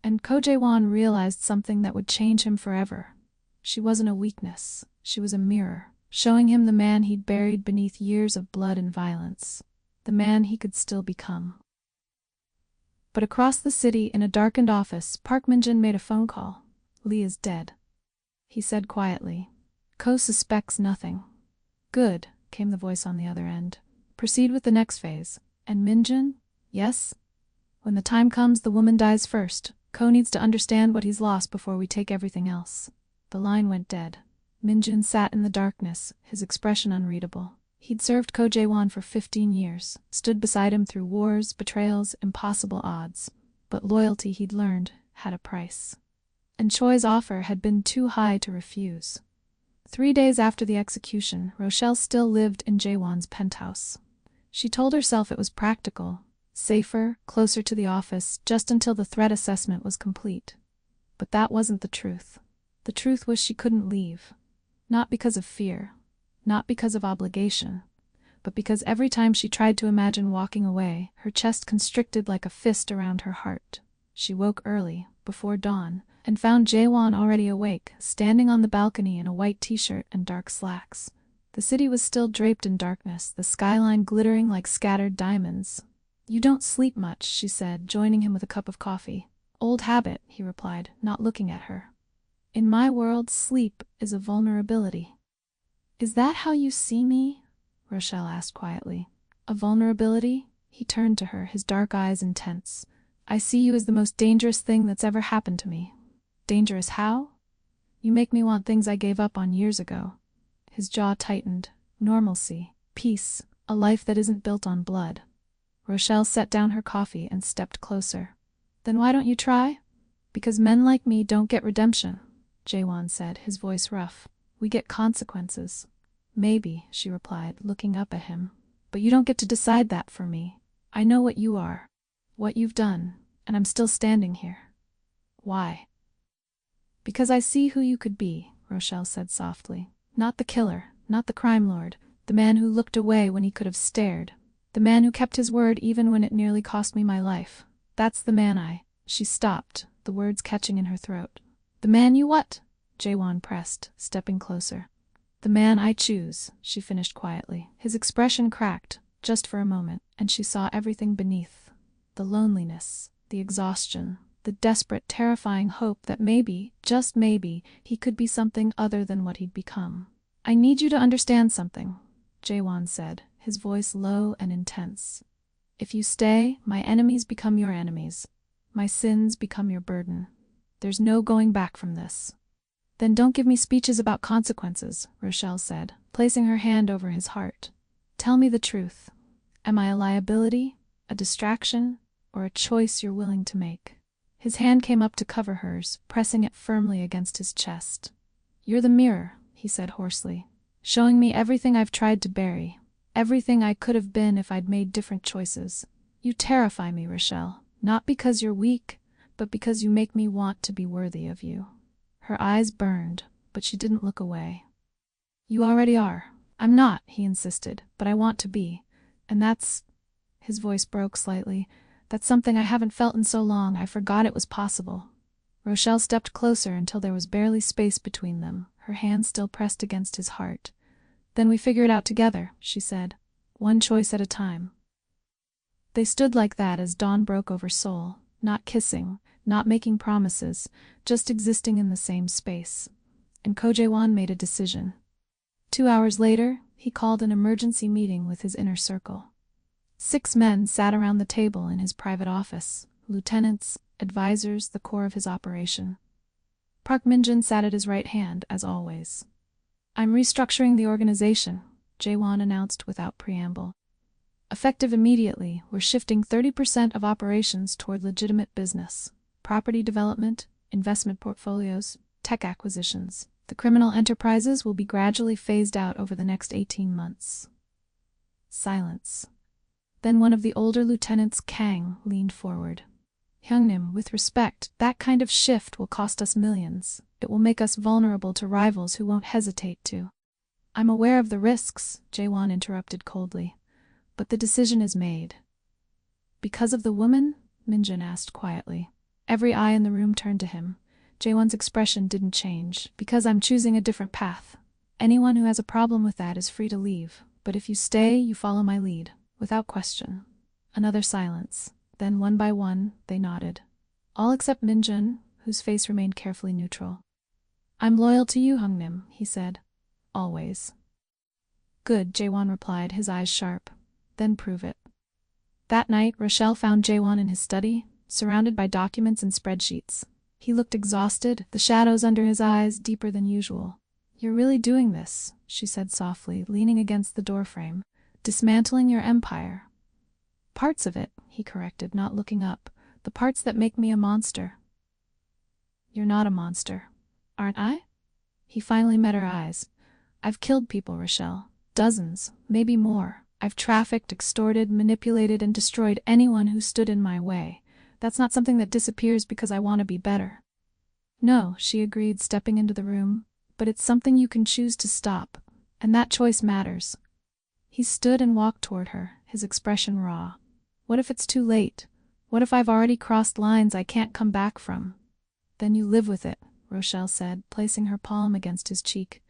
And Ko Jae-won realized something that would change him forever. She wasn't a weakness. She was a mirror, showing him the man he'd buried beneath years of blood and violence. The man he could still become. But across the city, in a darkened office, Park Min-jin made a phone call. Lee is dead, he said quietly. Ko suspects nothing. Good, came the voice on the other end. Proceed with the next phase. And Min-jin? Yes? When the time comes, the woman dies first. Ko needs to understand what he's lost before we take everything else. The line went dead. Min-jin sat in the darkness, his expression unreadable. He'd served Ko Jae-won for 15 years, stood beside him through wars, betrayals, impossible odds. But loyalty, he'd learned, had a price. And Choi's offer had been too high to refuse. 3 days after the execution, Rochelle still lived in Jae-won's penthouse. She told herself it was practical, safer, closer to the office, just until the threat assessment was complete. But that wasn't the truth. The truth was she couldn't leave. Not because of fear, not because of obligation, but because every time she tried to imagine walking away, her chest constricted like a fist around her heart. She woke early, before dawn, and found Jae-won already awake, standing on the balcony in a white t-shirt and dark slacks. The city was still draped in darkness, the skyline glittering like scattered diamonds. "You don't sleep much," she said, joining him with a cup of coffee. "Old habit," he replied, not looking at her. "In my world, sleep is a vulnerability." "Is that how you see me?" Rochelle asked quietly. "A vulnerability?" He turned to her, his dark eyes intense. "I see you as the most dangerous thing that's ever happened to me." "Dangerous how?" "You make me want things I gave up on years ago." His jaw tightened. Normalcy, peace, a life that isn't built on blood. Rochelle set down her coffee and stepped closer. "Then why don't you try?" "Because men like me don't get redemption," Jae-won said, his voice rough. "We get consequences." "Maybe," she replied, looking up at him. "But you don't get to decide that for me. I know what you are, what you've done, and I'm still standing here." "Why?" "Because I see who you could be," Rochelle said softly. "Not the killer, not the crime lord, the man who looked away when he could have stared. The man who kept his word even when it nearly cost me my life. That's the man I—" She stopped, the words catching in her throat. "The man you what?" Jae-won pressed, stepping closer. "The man I choose," she finished quietly. His expression cracked, just for a moment, and she saw everything beneath. The loneliness, the exhaustion, the desperate, terrifying hope that maybe, just maybe, he could be something other than what he'd become. "I need you to understand something," Jae-won said, his voice low and intense. "If you stay, my enemies become your enemies. My sins become your burden. There's no going back from this." "Then don't give me speeches about consequences," Rochelle said, placing her hand over his heart. "Tell me the truth. Am I a liability, a distraction, or a choice you're willing to make?" His hand came up to cover hers, pressing it firmly against his chest. "You're the mirror," he said hoarsely, "showing me everything I've tried to bury, everything I could have been if I'd made different choices. You terrify me, Rochelle, not because you're weak, but because you make me want to be worthy of you." Her eyes burned, but she didn't look away. "You already are." "I'm not," he insisted, "but I want to be. And that's—" his voice broke slightly. "That's something I haven't felt in so long, I forgot it was possible." Rochelle stepped closer until there was barely space between them, her hand still pressed against his heart. "Then we figure it out together," she said. "One choice at a time." They stood like that as dawn broke over Seoul, not kissing, not making promises, just existing in the same space. And Ko Jae-won made a decision. 2 hours later, he called an emergency meeting with his inner circle. 6 men sat around the table in his private office, lieutenants, advisors, the core of his operation. Park Min-jin sat at his right hand, as always. "I'm restructuring the organization," Jae-won announced without preamble. "Effective immediately, we're shifting 30% of operations toward legitimate business. Property development, investment portfolios, tech acquisitions. The criminal enterprises will be gradually phased out over the next 18 months. Silence. Then one of the older lieutenants, Kang, leaned forward. "Hyungnim, with respect, that kind of shift will cost us millions. It will make us vulnerable to rivals who won't hesitate to—" "I'm aware of the risks," Jae-won interrupted coldly. "But the decision is made." "Because of the woman?" Min-jin asked quietly. Every eye in the room turned to him. Jae-won's expression didn't change. "Because I'm choosing a different path. Anyone who has a problem with that is free to leave. But if you stay, you follow my lead, without question." Another silence. Then one by one, they nodded. All except Minjun, whose face remained carefully neutral. I'm loyal to you, Hungnim, he said. Always. Good, Jaewon replied, his eyes sharp. Then prove it. That night, Rochelle found Jaewon in his study, surrounded by documents and spreadsheets. He looked exhausted, the shadows under his eyes deeper than usual. You're really doing this, she said softly, leaning against the doorframe. Dismantling your empire. Parts of it, he corrected, not looking up. The parts that make me a monster. You're not a monster. Aren't I? He finally met her eyes. I've killed people, Rochelle. Dozens, maybe more. I've trafficked, extorted, manipulated, and destroyed anyone who stood in my way. That's not something that disappears because I want to be better. No, she agreed, stepping into the room. But it's something you can choose to stop. And that choice matters. He stood and walked toward her, his expression raw. What if it's too late? What if I've already crossed lines I can't come back from? Then you live with it, Rochelle said, placing her palm against his cheek.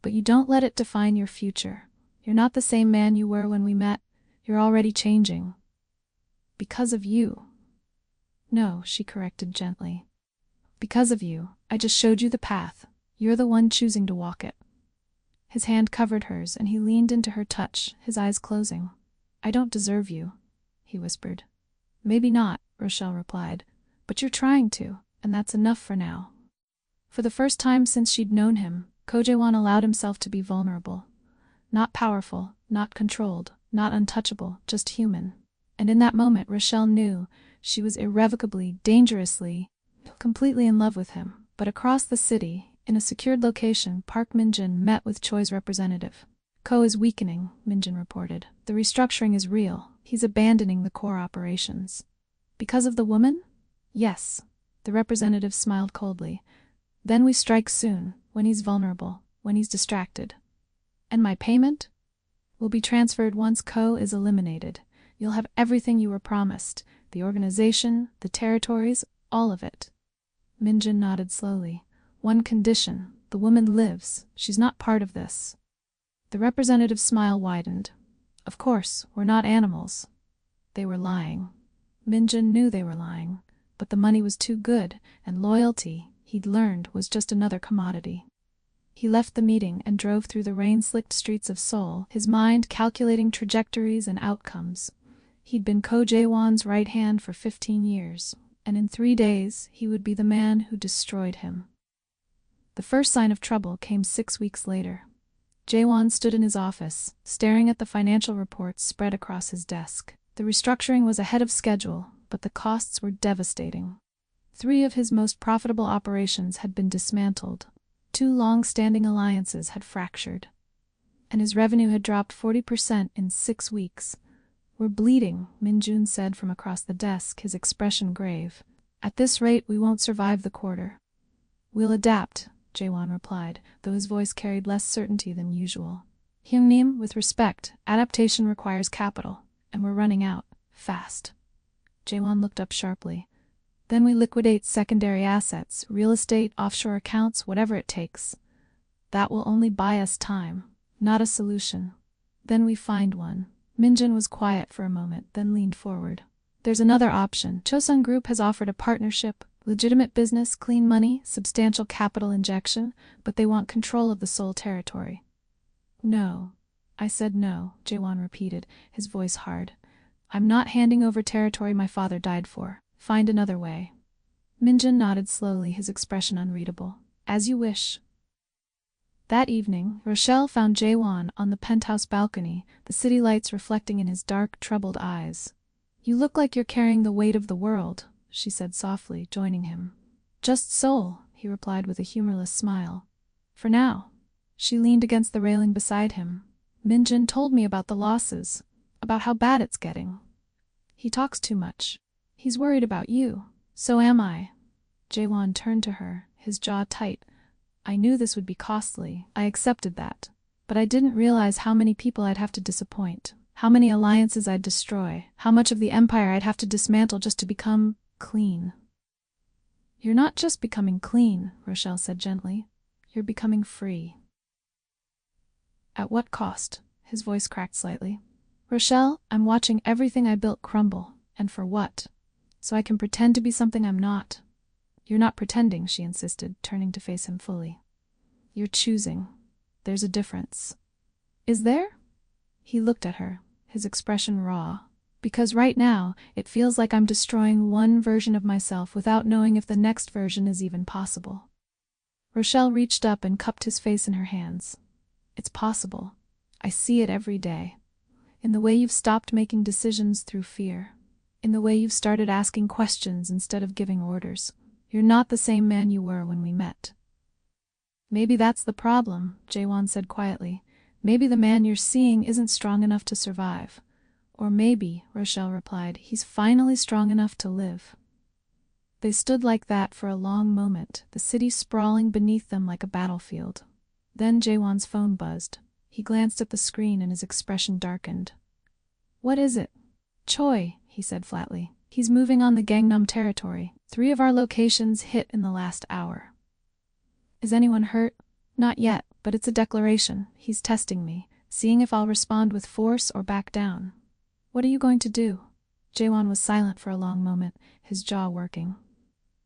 But you don't let it define your future. You're not the same man you were when we met. You're already changing. Because of you. No, she corrected gently. Because of you. I just showed you the path. You're the one choosing to walk it. His hand covered hers, and he leaned into her touch, his eyes closing. I don't deserve you, he whispered. Maybe not, Rochelle replied. But you're trying to, and that's enough for now. For the first time since she'd known him, Ko Jae-won allowed himself to be vulnerable. Not powerful, not controlled, not untouchable, just human. And in that moment Rochelle knew she was irrevocably, dangerously, completely in love with him. But across the city, in a secured location, Park Min-jin met with Choi's representative. Ko is weakening, Min-jin reported. The restructuring is real. He's abandoning the core operations. Because of the woman? Yes. The representative smiled coldly. Then we strike soon, when he's vulnerable, when he's distracted. And my payment? Will be transferred once Ko is eliminated. You'll have everything you were promised. The organization, the territories, all of it. Min-jin nodded slowly. One condition. The woman lives. She's not part of this. The representative's smile widened. Of course, we're not animals. They were lying. Min-jin knew they were lying. But the money was too good, and loyalty, he'd learned, was just another commodity. He left the meeting and drove through the rain-slicked streets of Seoul, his mind calculating trajectories and outcomes. He'd been Ko Jae-won's right hand for 15 years, and in 3 days he would be the man who destroyed him. The first sign of trouble came 6 weeks later. Jae-won stood in his office, staring at the financial reports spread across his desk. The restructuring was ahead of schedule, but the costs were devastating. 3 of his most profitable operations had been dismantled. 2 long-standing alliances had fractured. And his revenue had dropped 40% in 6 weeks. We're bleeding, Min-jun said from across the desk, his expression grave. At this rate, we won't survive the quarter. We'll adapt, Jae-won replied, though his voice carried less certainty than usual. Hyungnim, with respect, adaptation requires capital, and we're running out, fast. Jae-won looked up sharply. Then we liquidate secondary assets, real estate, offshore accounts, whatever it takes. That will only buy us time, not a solution. Then we find one. Min-jin was quiet for a moment, then leaned forward. There's another option. Chosun Group has offered a partnership, legitimate business, clean money, substantial capital injection, but they want control of the Seoul territory. No. I said no, Jae-won repeated, his voice hard. I'm not handing over territory my father died for. Find another way. Min-jin nodded slowly, his expression unreadable. As you wish. That evening, Rochelle found Jae-won on the penthouse balcony, the city lights reflecting in his dark, troubled eyes. You look like you're carrying the weight of the world, she said softly, joining him. Just Seoul, he replied with a humorless smile. For now. She leaned against the railing beside him. Min-jin told me about the losses, about how bad it's getting. He talks too much. He's worried about you. So am I. Jae-won turned to her, his jaw tight. I knew this would be costly. I accepted that. But I didn't realize how many people I'd have to disappoint, how many alliances I'd destroy, how much of the empire I'd have to dismantle just to become clean. You're not just becoming clean, Rochelle said gently. You're becoming free. At what cost? His voice cracked slightly. Rochelle, I'm watching everything I built crumble. And for what? So I can pretend to be something I'm not. You're not pretending, she insisted, turning to face him fully. You're choosing. There's a difference. Is there? He looked at her, his expression raw. Because right now, it feels like I'm destroying one version of myself without knowing if the next version is even possible. Rochelle reached up and cupped his face in her hands. It's possible. I see it every day. In the way you've stopped making decisions through fear. In the way you've started asking questions instead of giving orders. You're not the same man you were when we met. Maybe that's the problem, Jaewon said quietly. Maybe the man you're seeing isn't strong enough to survive. Or maybe, Rochelle replied, he's finally strong enough to live. They stood like that for a long moment, the city sprawling beneath them like a battlefield. Then Jaewon's phone buzzed. He glanced at the screen and his expression darkened. What is it? Choi, he said flatly. He's moving on the Gangnam territory. 3 of our locations hit in the last hour. Is anyone hurt? Not yet, but it's a declaration. He's testing me, seeing if I'll respond with force or back down. What are you going to do? Jaewon was silent for a long moment, his jaw working.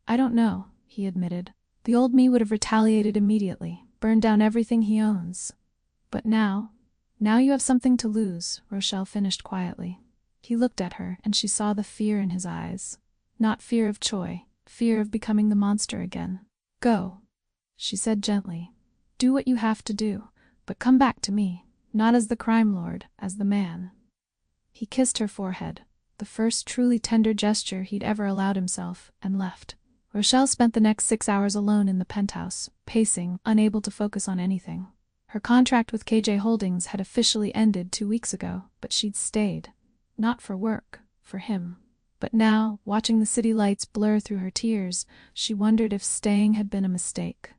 I don't know, he admitted. The old me would have retaliated immediately, burned down everything he owns. But now you have something to lose, Rochelle finished quietly. He looked at her, and she saw the fear in his eyes. Not fear of Choi, fear of becoming the monster again. Go, she said gently. Do what you have to do, but come back to me, not as the crime lord, as the man. He kissed her forehead, the first truly tender gesture he'd ever allowed himself, and left. Rochelle spent the next 6 hours alone in the penthouse, pacing, unable to focus on anything. Her contract with KJ Holdings had officially ended 2 weeks ago, but she'd stayed. Not for work, for him. But now, watching the city lights blur through her tears, she wondered if staying had been a mistake.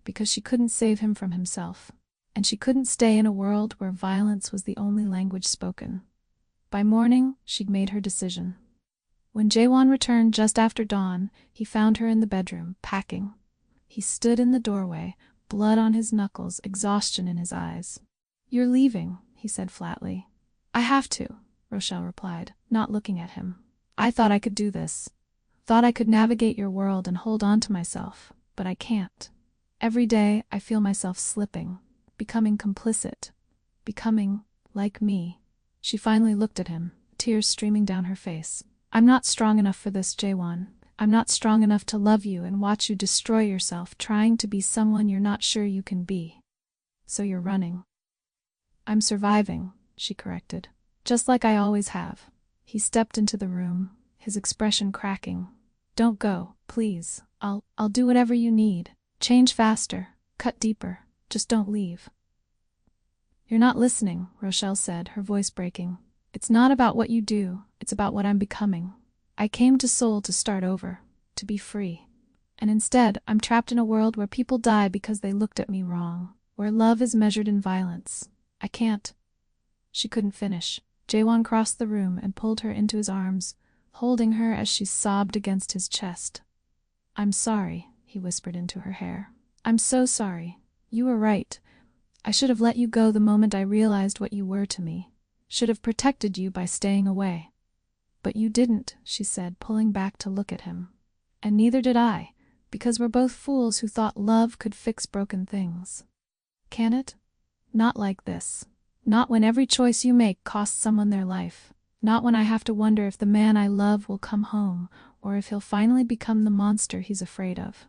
Because she couldn't save him from himself. And she couldn't stay in a world where violence was the only language spoken. By morning, she'd made her decision. When Jaewon returned just after dawn, he found her in the bedroom, packing. He stood in the doorway, blood on his knuckles, exhaustion in his eyes. You're leaving, he said flatly. I have to, Rochelle replied, not looking at him. I thought I could do this. Thought I could navigate your world and hold on to myself, but I can't. Every day, I feel myself slipping, becoming complicit, becoming like me. She finally looked at him, tears streaming down her face. I'm not strong enough for this, Jaewon. I'm not strong enough to love you and watch you destroy yourself trying to be someone you're not sure you can be. So you're running. I'm surviving, she corrected. Just like I always have. He stepped into the room, his expression cracking. Don't go, please. I'll do whatever you need. Change faster, cut deeper. Just don't leave. You're not listening, Rochelle said, her voice breaking. It's not about what you do, it's about what I'm becoming. I came to Seoul to start over, to be free. And instead, I'm trapped in a world where people die because they looked at me wrong, where love is measured in violence. I can't. She couldn't finish. Jaewon crossed the room and pulled her into his arms, holding her as she sobbed against his chest. I'm sorry, he whispered into her hair. I'm so sorry. You were right. I should have let you go the moment I realized what you were to me. Should have protected you by staying away. But you didn't, she said, pulling back to look at him. And neither did I, because we're both fools who thought love could fix broken things. Can it? Not like this. Not when every choice you make costs someone their life. Not when I have to wonder if the man I love will come home, or if he'll finally become the monster he's afraid of.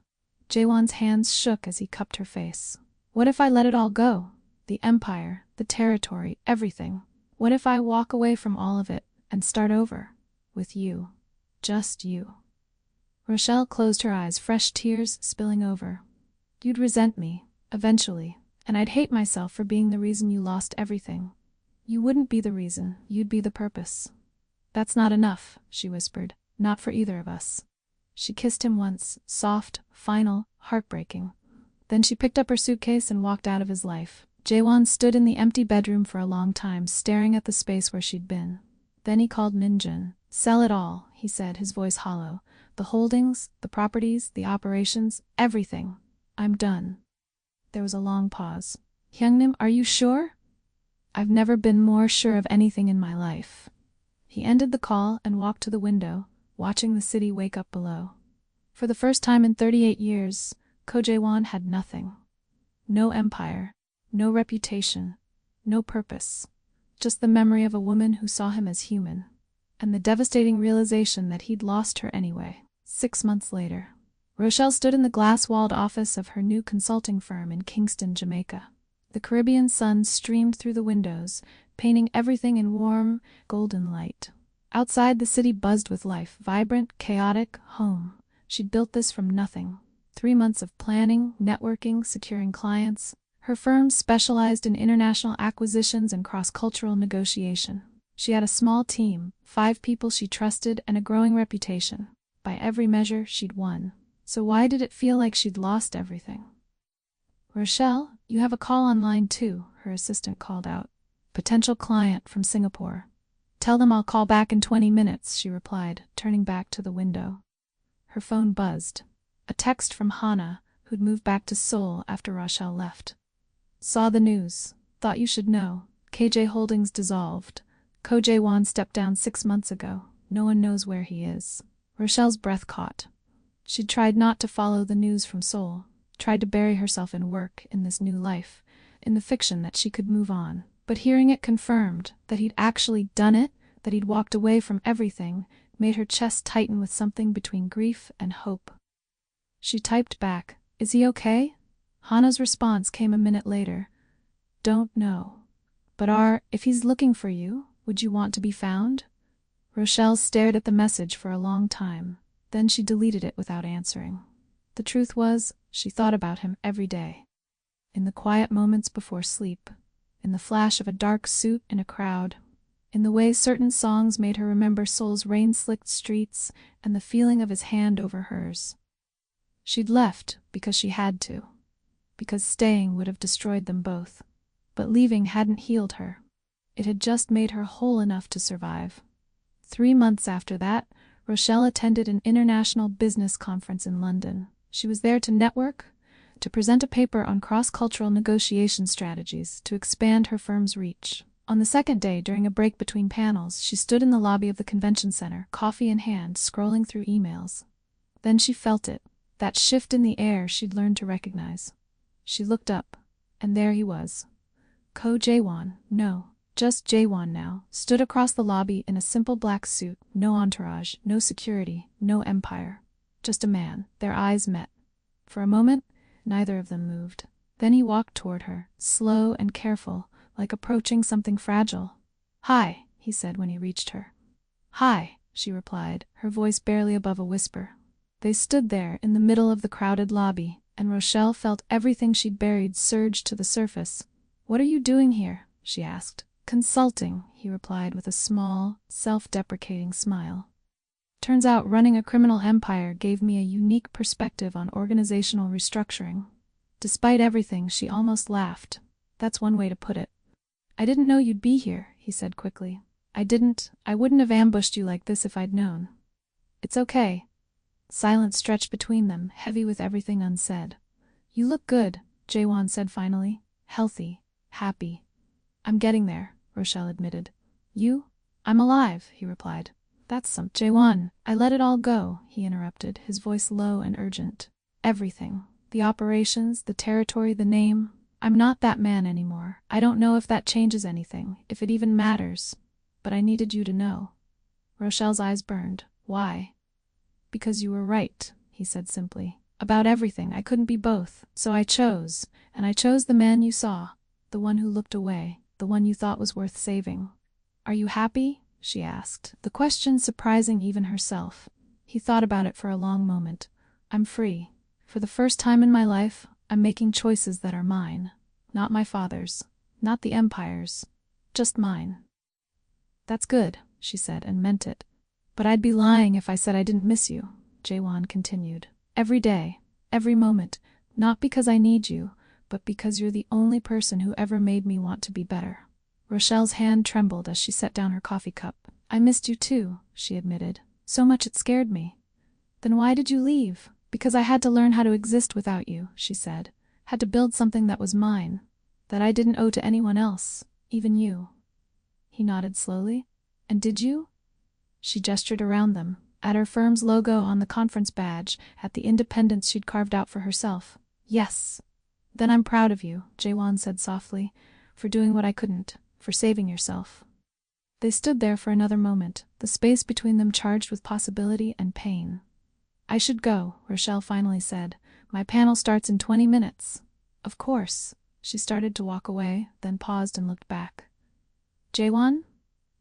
Jaewon's hands shook as he cupped her face. What if I let it all go? The empire, the territory, everything. What if I walk away from all of it and start over? With you. Just you. Rochelle closed her eyes, fresh tears spilling over. You'd resent me, eventually, and I'd hate myself for being the reason you lost everything. You wouldn't be the reason, you'd be the purpose. That's not enough, she whispered, not for either of us. She kissed him once, soft, final, heartbreaking. Then she picked up her suitcase and walked out of his life. Jaewon stood in the empty bedroom for a long time, staring at the space where she'd been. Then he called Minjun. Sell it all, he said, his voice hollow. The holdings, the properties, the operations, everything. I'm done. There was a long pause. Hyungnim, are you sure? I've never been more sure of anything in my life. He ended the call and walked to the window, watching the city wake up below. For the first time in 38 years, Ko Jae-won had nothing. No empire, no reputation, no purpose. Just the memory of a woman who saw him as human, and the devastating realization that he'd lost her anyway. 6 months later, Rochelle stood in the glass-walled office of her new consulting firm in Kingston, Jamaica. The Caribbean sun streamed through the windows, painting everything in warm, golden light. Outside, the city buzzed with life, vibrant, chaotic, home. She'd built this from nothing. 3 months of planning, networking, securing clients. Her firm specialized in international acquisitions and cross-cultural negotiation. She had a small team, 5 people she trusted, and a growing reputation. By every measure, she'd won. So why did it feel like she'd lost everything? "Rochelle, you have a call on line 2, her assistant called out. "Potential client from Singapore." "Tell them I'll call back in 20 minutes, she replied, turning back to the window. Her phone buzzed. A text from Hana, who'd moved back to Seoul after Rochelle left. "Saw the news. Thought you should know. KJ Holdings dissolved. Ko Jae-won stepped down 6 months ago. No one knows where he is." Rochelle's breath caught. She'd tried not to follow the news from Seoul, tried to bury herself in work, in this new life, in the fiction that she could move on. But hearing it confirmed, that he'd actually done it, that he'd walked away from everything, made her chest tighten with something between grief and hope. She typed back, "Is he okay?" Hana's response came a minute later. "Don't know. But if he's looking for you, would you want to be found?" Rochelle stared at the message for a long time. Then she deleted it without answering. The truth was, she thought about him every day. In the quiet moments before sleep, in the flash of a dark suit in a crowd, in the way certain songs made her remember Seoul's rain-slicked streets and the feeling of his hand over hers. She'd left because she had to, because staying would have destroyed them both. But leaving hadn't healed her. It had just made her whole enough to survive. 3 months after that, Rochelle attended an international business conference in London. She was there to network, to present a paper on cross-cultural negotiation strategies, to expand her firm's reach. On the second day, during a break between panels, she stood in the lobby of the convention center, coffee in hand, scrolling through emails. Then she felt it, that shift in the air she'd learned to recognize. She looked up, and there he was. Ko Jae-won, no, just Jae-won now, stood across the lobby in a simple black suit, no entourage, no security, no empire. Just a man. Their eyes met. For a moment, neither of them moved. Then he walked toward her, slow and careful, like approaching something fragile. "Hi," he said when he reached her. "Hi," she replied, her voice barely above a whisper. They stood there in the middle of the crowded lobby, and Rochelle felt everything she'd buried surge to the surface. "What are you doing here?" she asked. "Consulting," he replied with a small, self-deprecating smile. "Turns out running a criminal empire gave me a unique perspective on organizational restructuring." Despite everything, she almost laughed. That's one way to put it. "I didn't know you'd be here," he said quickly. I wouldn't have ambushed you like this if I'd known." "It's okay." Silence stretched between them, heavy with everything unsaid. "You look good," Jae-won said finally. "Healthy. Happy." "I'm getting there," Rochelle admitted. "You?" "I'm alive," he replied. "That's some Jae-won." "I let it all go," he interrupted, his voice low and urgent. "Everything. The operations, the territory, the name. I'm not that man anymore. I don't know if that changes anything, if it even matters. But I needed you to know." Rochelle's eyes burned. "Why?" "Because you were right," he said simply. "About everything. I couldn't be both. So I chose. And I chose the man you saw. The one who looked away. The one you thought was worth saving." "Are you happy?" she asked, the question surprising even herself. He thought about it for a long moment. "I'm free. For the first time in my life, I'm making choices that are mine. Not my father's. Not the empire's. Just mine." "That's good," she said, and meant it. "But I'd be lying if I said I didn't miss you," Jae-won continued. "Every day. Every moment. Not because I need you, but because you're the only person who ever made me want to be better." Rochelle's hand trembled as she set down her coffee cup. "I missed you too," she admitted. "So much it scared me." "Then why did you leave?" "Because I had to learn how to exist without you," she said. "Had to build something that was mine, that I didn't owe to anyone else, even you." He nodded slowly. "And did you?" She gestured around them. At her firm's logo on the conference badge, at the independence she'd carved out for herself. Yes. Then I'm proud of you, Jaewon said softly, for doing what I couldn't, for saving yourself. They stood there for another moment, the space between them charged with possibility and pain. I should go, Rochelle finally said. My panel starts in 20 minutes. Of course. She started to walk away, then paused and looked back. Jaewon?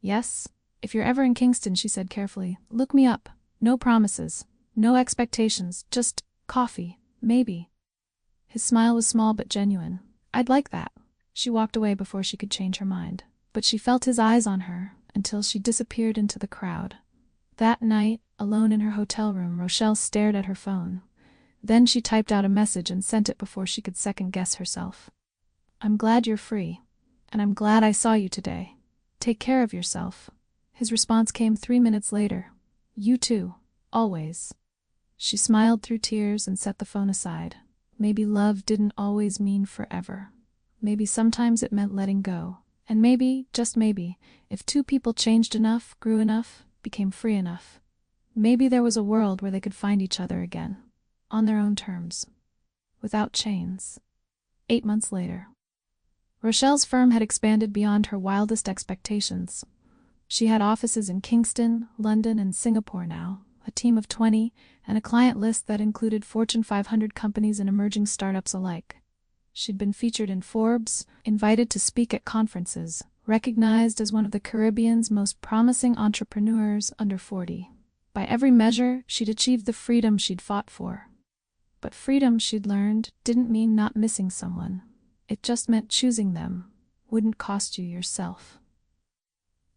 Yes? If you're ever in Kingston, she said carefully, look me up. No promises. No expectations. Just coffee. Maybe. His smile was small but genuine. I'd like that. She walked away before she could change her mind. But she felt his eyes on her until she disappeared into the crowd. That night, alone in her hotel room, Rochelle stared at her phone. Then she typed out a message and sent it before she could second-guess herself. I'm glad you're free. And I'm glad I saw you today. Take care of yourself. His response came 3 minutes later. You too. Always. She smiled through tears and set the phone aside. Maybe love didn't always mean forever. Maybe sometimes it meant letting go. And maybe, just maybe, if two people changed enough, grew enough, became free enough, maybe there was a world where they could find each other again. On their own terms. Without chains. 8 months later. Rochelle's firm had expanded beyond her wildest expectations. She had offices in Kingston, London, and Singapore now, a team of 20, and a client list that included Fortune 500 companies and emerging startups alike. She'd been featured in Forbes, invited to speak at conferences, recognized as one of the Caribbean's most promising entrepreneurs under 40. By every measure, she'd achieved the freedom she'd fought for. But freedom, she'd learned, didn't mean not missing someone. It just meant choosing them wouldn't cost you yourself.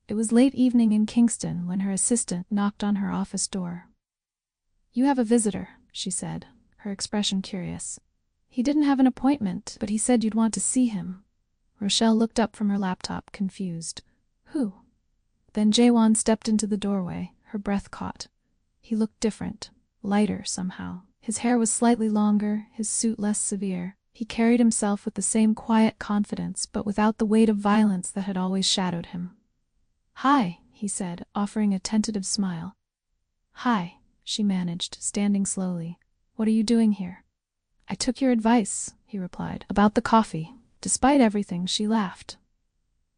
It was late evening in Kingston when her assistant knocked on her office door. You have a visitor, she said, her expression curious. He didn't have an appointment, but he said you'd want to see him. Rochelle looked up from her laptop, confused. Who? Then Jaewon stepped into the doorway, her breath caught. He looked different, lighter somehow. His hair was slightly longer, his suit less severe. He carried himself with the same quiet confidence, but without the weight of violence that had always shadowed him. Hi, he said, offering a tentative smile. Hi, she managed, standing slowly. What are you doing here? I took your advice, he replied, about the coffee. Despite everything, she laughed.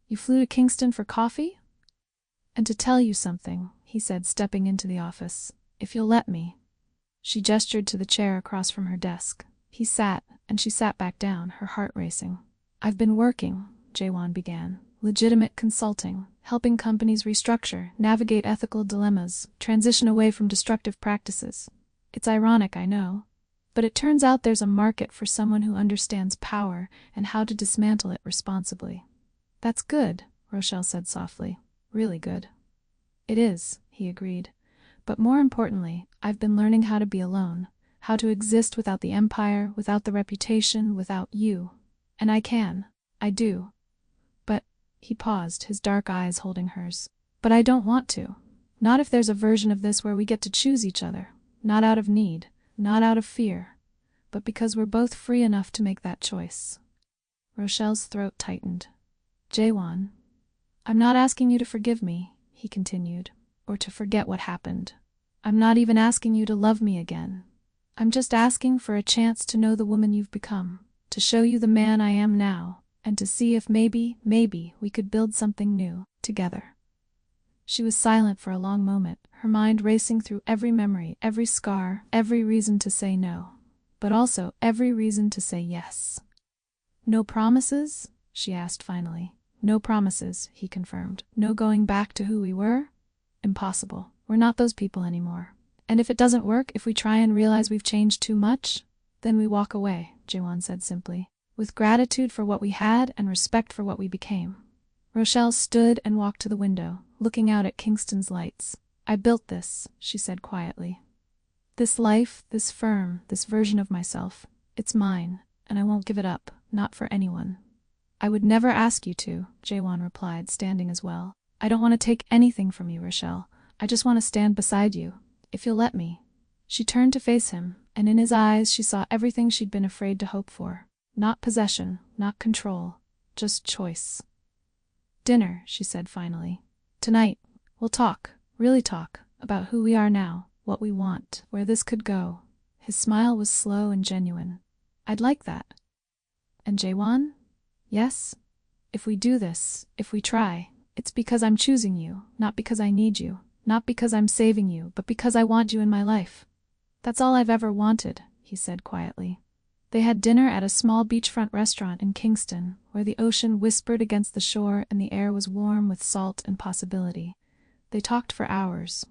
You flew to Kingston for coffee? And to tell you something, he said, stepping into the office. If you'll let me. She gestured to the chair across from her desk. He sat, and she sat back down, her heart racing. I've been working, Jaewon began. Legitimate consulting, helping companies restructure, navigate ethical dilemmas, transition away from destructive practices. It's ironic, I know. But it turns out there's a market for someone who understands power and how to dismantle it responsibly. That's good, Rochelle said softly. Really good. It is, he agreed. But more importantly, I've been learning how to be alone, how to exist without the empire, without the reputation, without you. And I can. I do. But, he paused, his dark eyes holding hers. But I don't want to. Not if there's a version of this where we get to choose each other. Not out of need. Not out of fear, but because we're both free enough to make that choice. Rochelle's throat tightened. Jaewon, I'm not asking you to forgive me, he continued, or to forget what happened. I'm not even asking you to love me again. I'm just asking for a chance to know the woman you've become, to show you the man I am now, and to see if maybe we could build something new, together. She was silent for a long moment, her mind racing through every memory, every scar, every reason to say no, but also every reason to say yes. No promises? She asked finally. No promises, he confirmed. No going back to who we were? Impossible. We're not those people anymore. And if it doesn't work, if we try and realize we've changed too much, then we walk away, Jaewon said simply, with gratitude for what we had and respect for what we became. Rochelle stood and walked to the window, looking out at Kingston's lights. I built this, she said quietly. This life, this firm, this version of myself, it's mine, and I won't give it up, not for anyone. I would never ask you to, Jaewon replied, standing as well. I don't want to take anything from you, Rochelle. I just want to stand beside you, if you'll let me. She turned to face him, and in his eyes she saw everything she'd been afraid to hope for. Not possession, not control, just choice. Dinner, she said finally. Tonight, we'll talk, really talk, about who we are now, what we want, where this could go. His smile was slow and genuine. I'd like that. And Jaewon? Yes? If we do this, if we try, it's because I'm choosing you, not because I need you, not because I'm saving you, but because I want you in my life. That's all I've ever wanted, he said quietly. They had dinner at a small beachfront restaurant in Kingston, where the ocean whispered against the shore and the air was warm with salt and possibility. They talked for hours.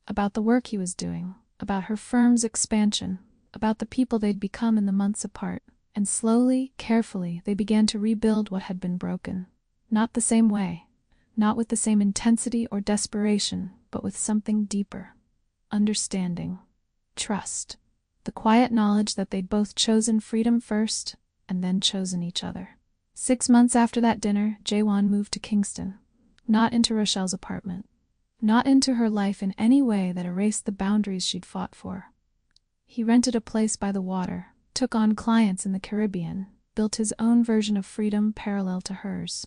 About the work he was doing, about her firm's expansion, about the people they'd become in the months apart, and slowly, carefully, they began to rebuild what had been broken. Not the same way, not with the same intensity or desperation, but with something deeper. Understanding. Trust. The quiet knowledge that they'd both chosen freedom first, and then chosen each other. 6 months after that dinner, Jaewon moved to Kingston. Not into Rochelle's apartment. Not into her life in any way that erased the boundaries she'd fought for. He rented a place by the water, took on clients in the Caribbean, built his own version of freedom parallel to hers.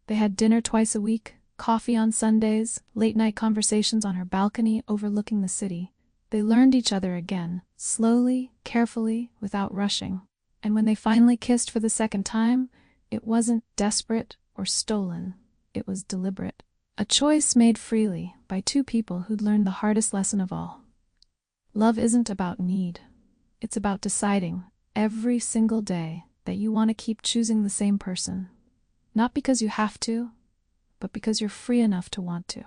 They had dinner twice a week, coffee on Sundays, late-night conversations on her balcony overlooking the city. They learned each other again, slowly, carefully, without rushing. And when they finally kissed for the second time, it wasn't desperate or stolen. It was deliberate. A choice made freely by two people who'd learned the hardest lesson of all. Love isn't about need. It's about deciding, every single day, that you want to keep choosing the same person. Not because you have to, but because you're free enough to want to.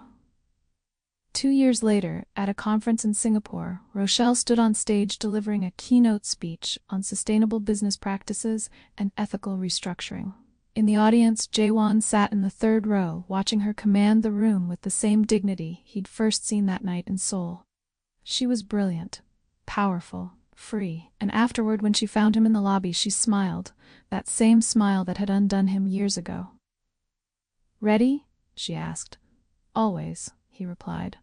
2 years later, at a conference in Singapore, Rochelle stood on stage delivering a keynote speech on sustainable business practices and ethical restructuring. In the audience, Jaewon sat in the third row, watching her command the room with the same dignity he'd first seen that night in Seoul. She was brilliant, powerful, free, and afterward when she found him in the lobby she smiled, that same smile that had undone him years ago. "Ready?" she asked. "Always," he replied.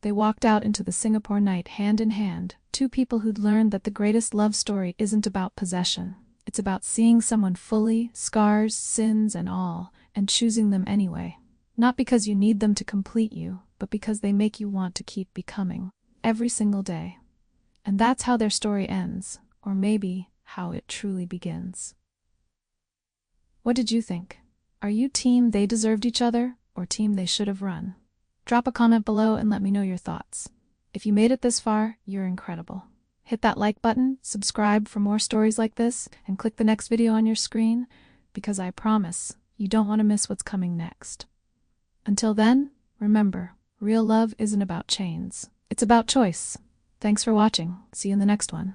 They walked out into the Singapore night hand in hand, two people who'd learned that the greatest love story isn't about possession. It's about seeing someone fully, scars, sins, and all, and choosing them anyway. Not because you need them to complete you, but because they make you want to keep becoming, every single day. And that's how their story ends, or maybe how it truly begins. What did you think? Are you team they deserved each other, or team they should have run? Drop a comment below and let me know your thoughts. If you made it this far, you're incredible. Hit that like button, subscribe for more stories like this, and click the next video on your screen, because I promise you don't want to miss what's coming next. Until then, remember, real love isn't about chains. It's about choice. Thanks for watching. See you in the next one.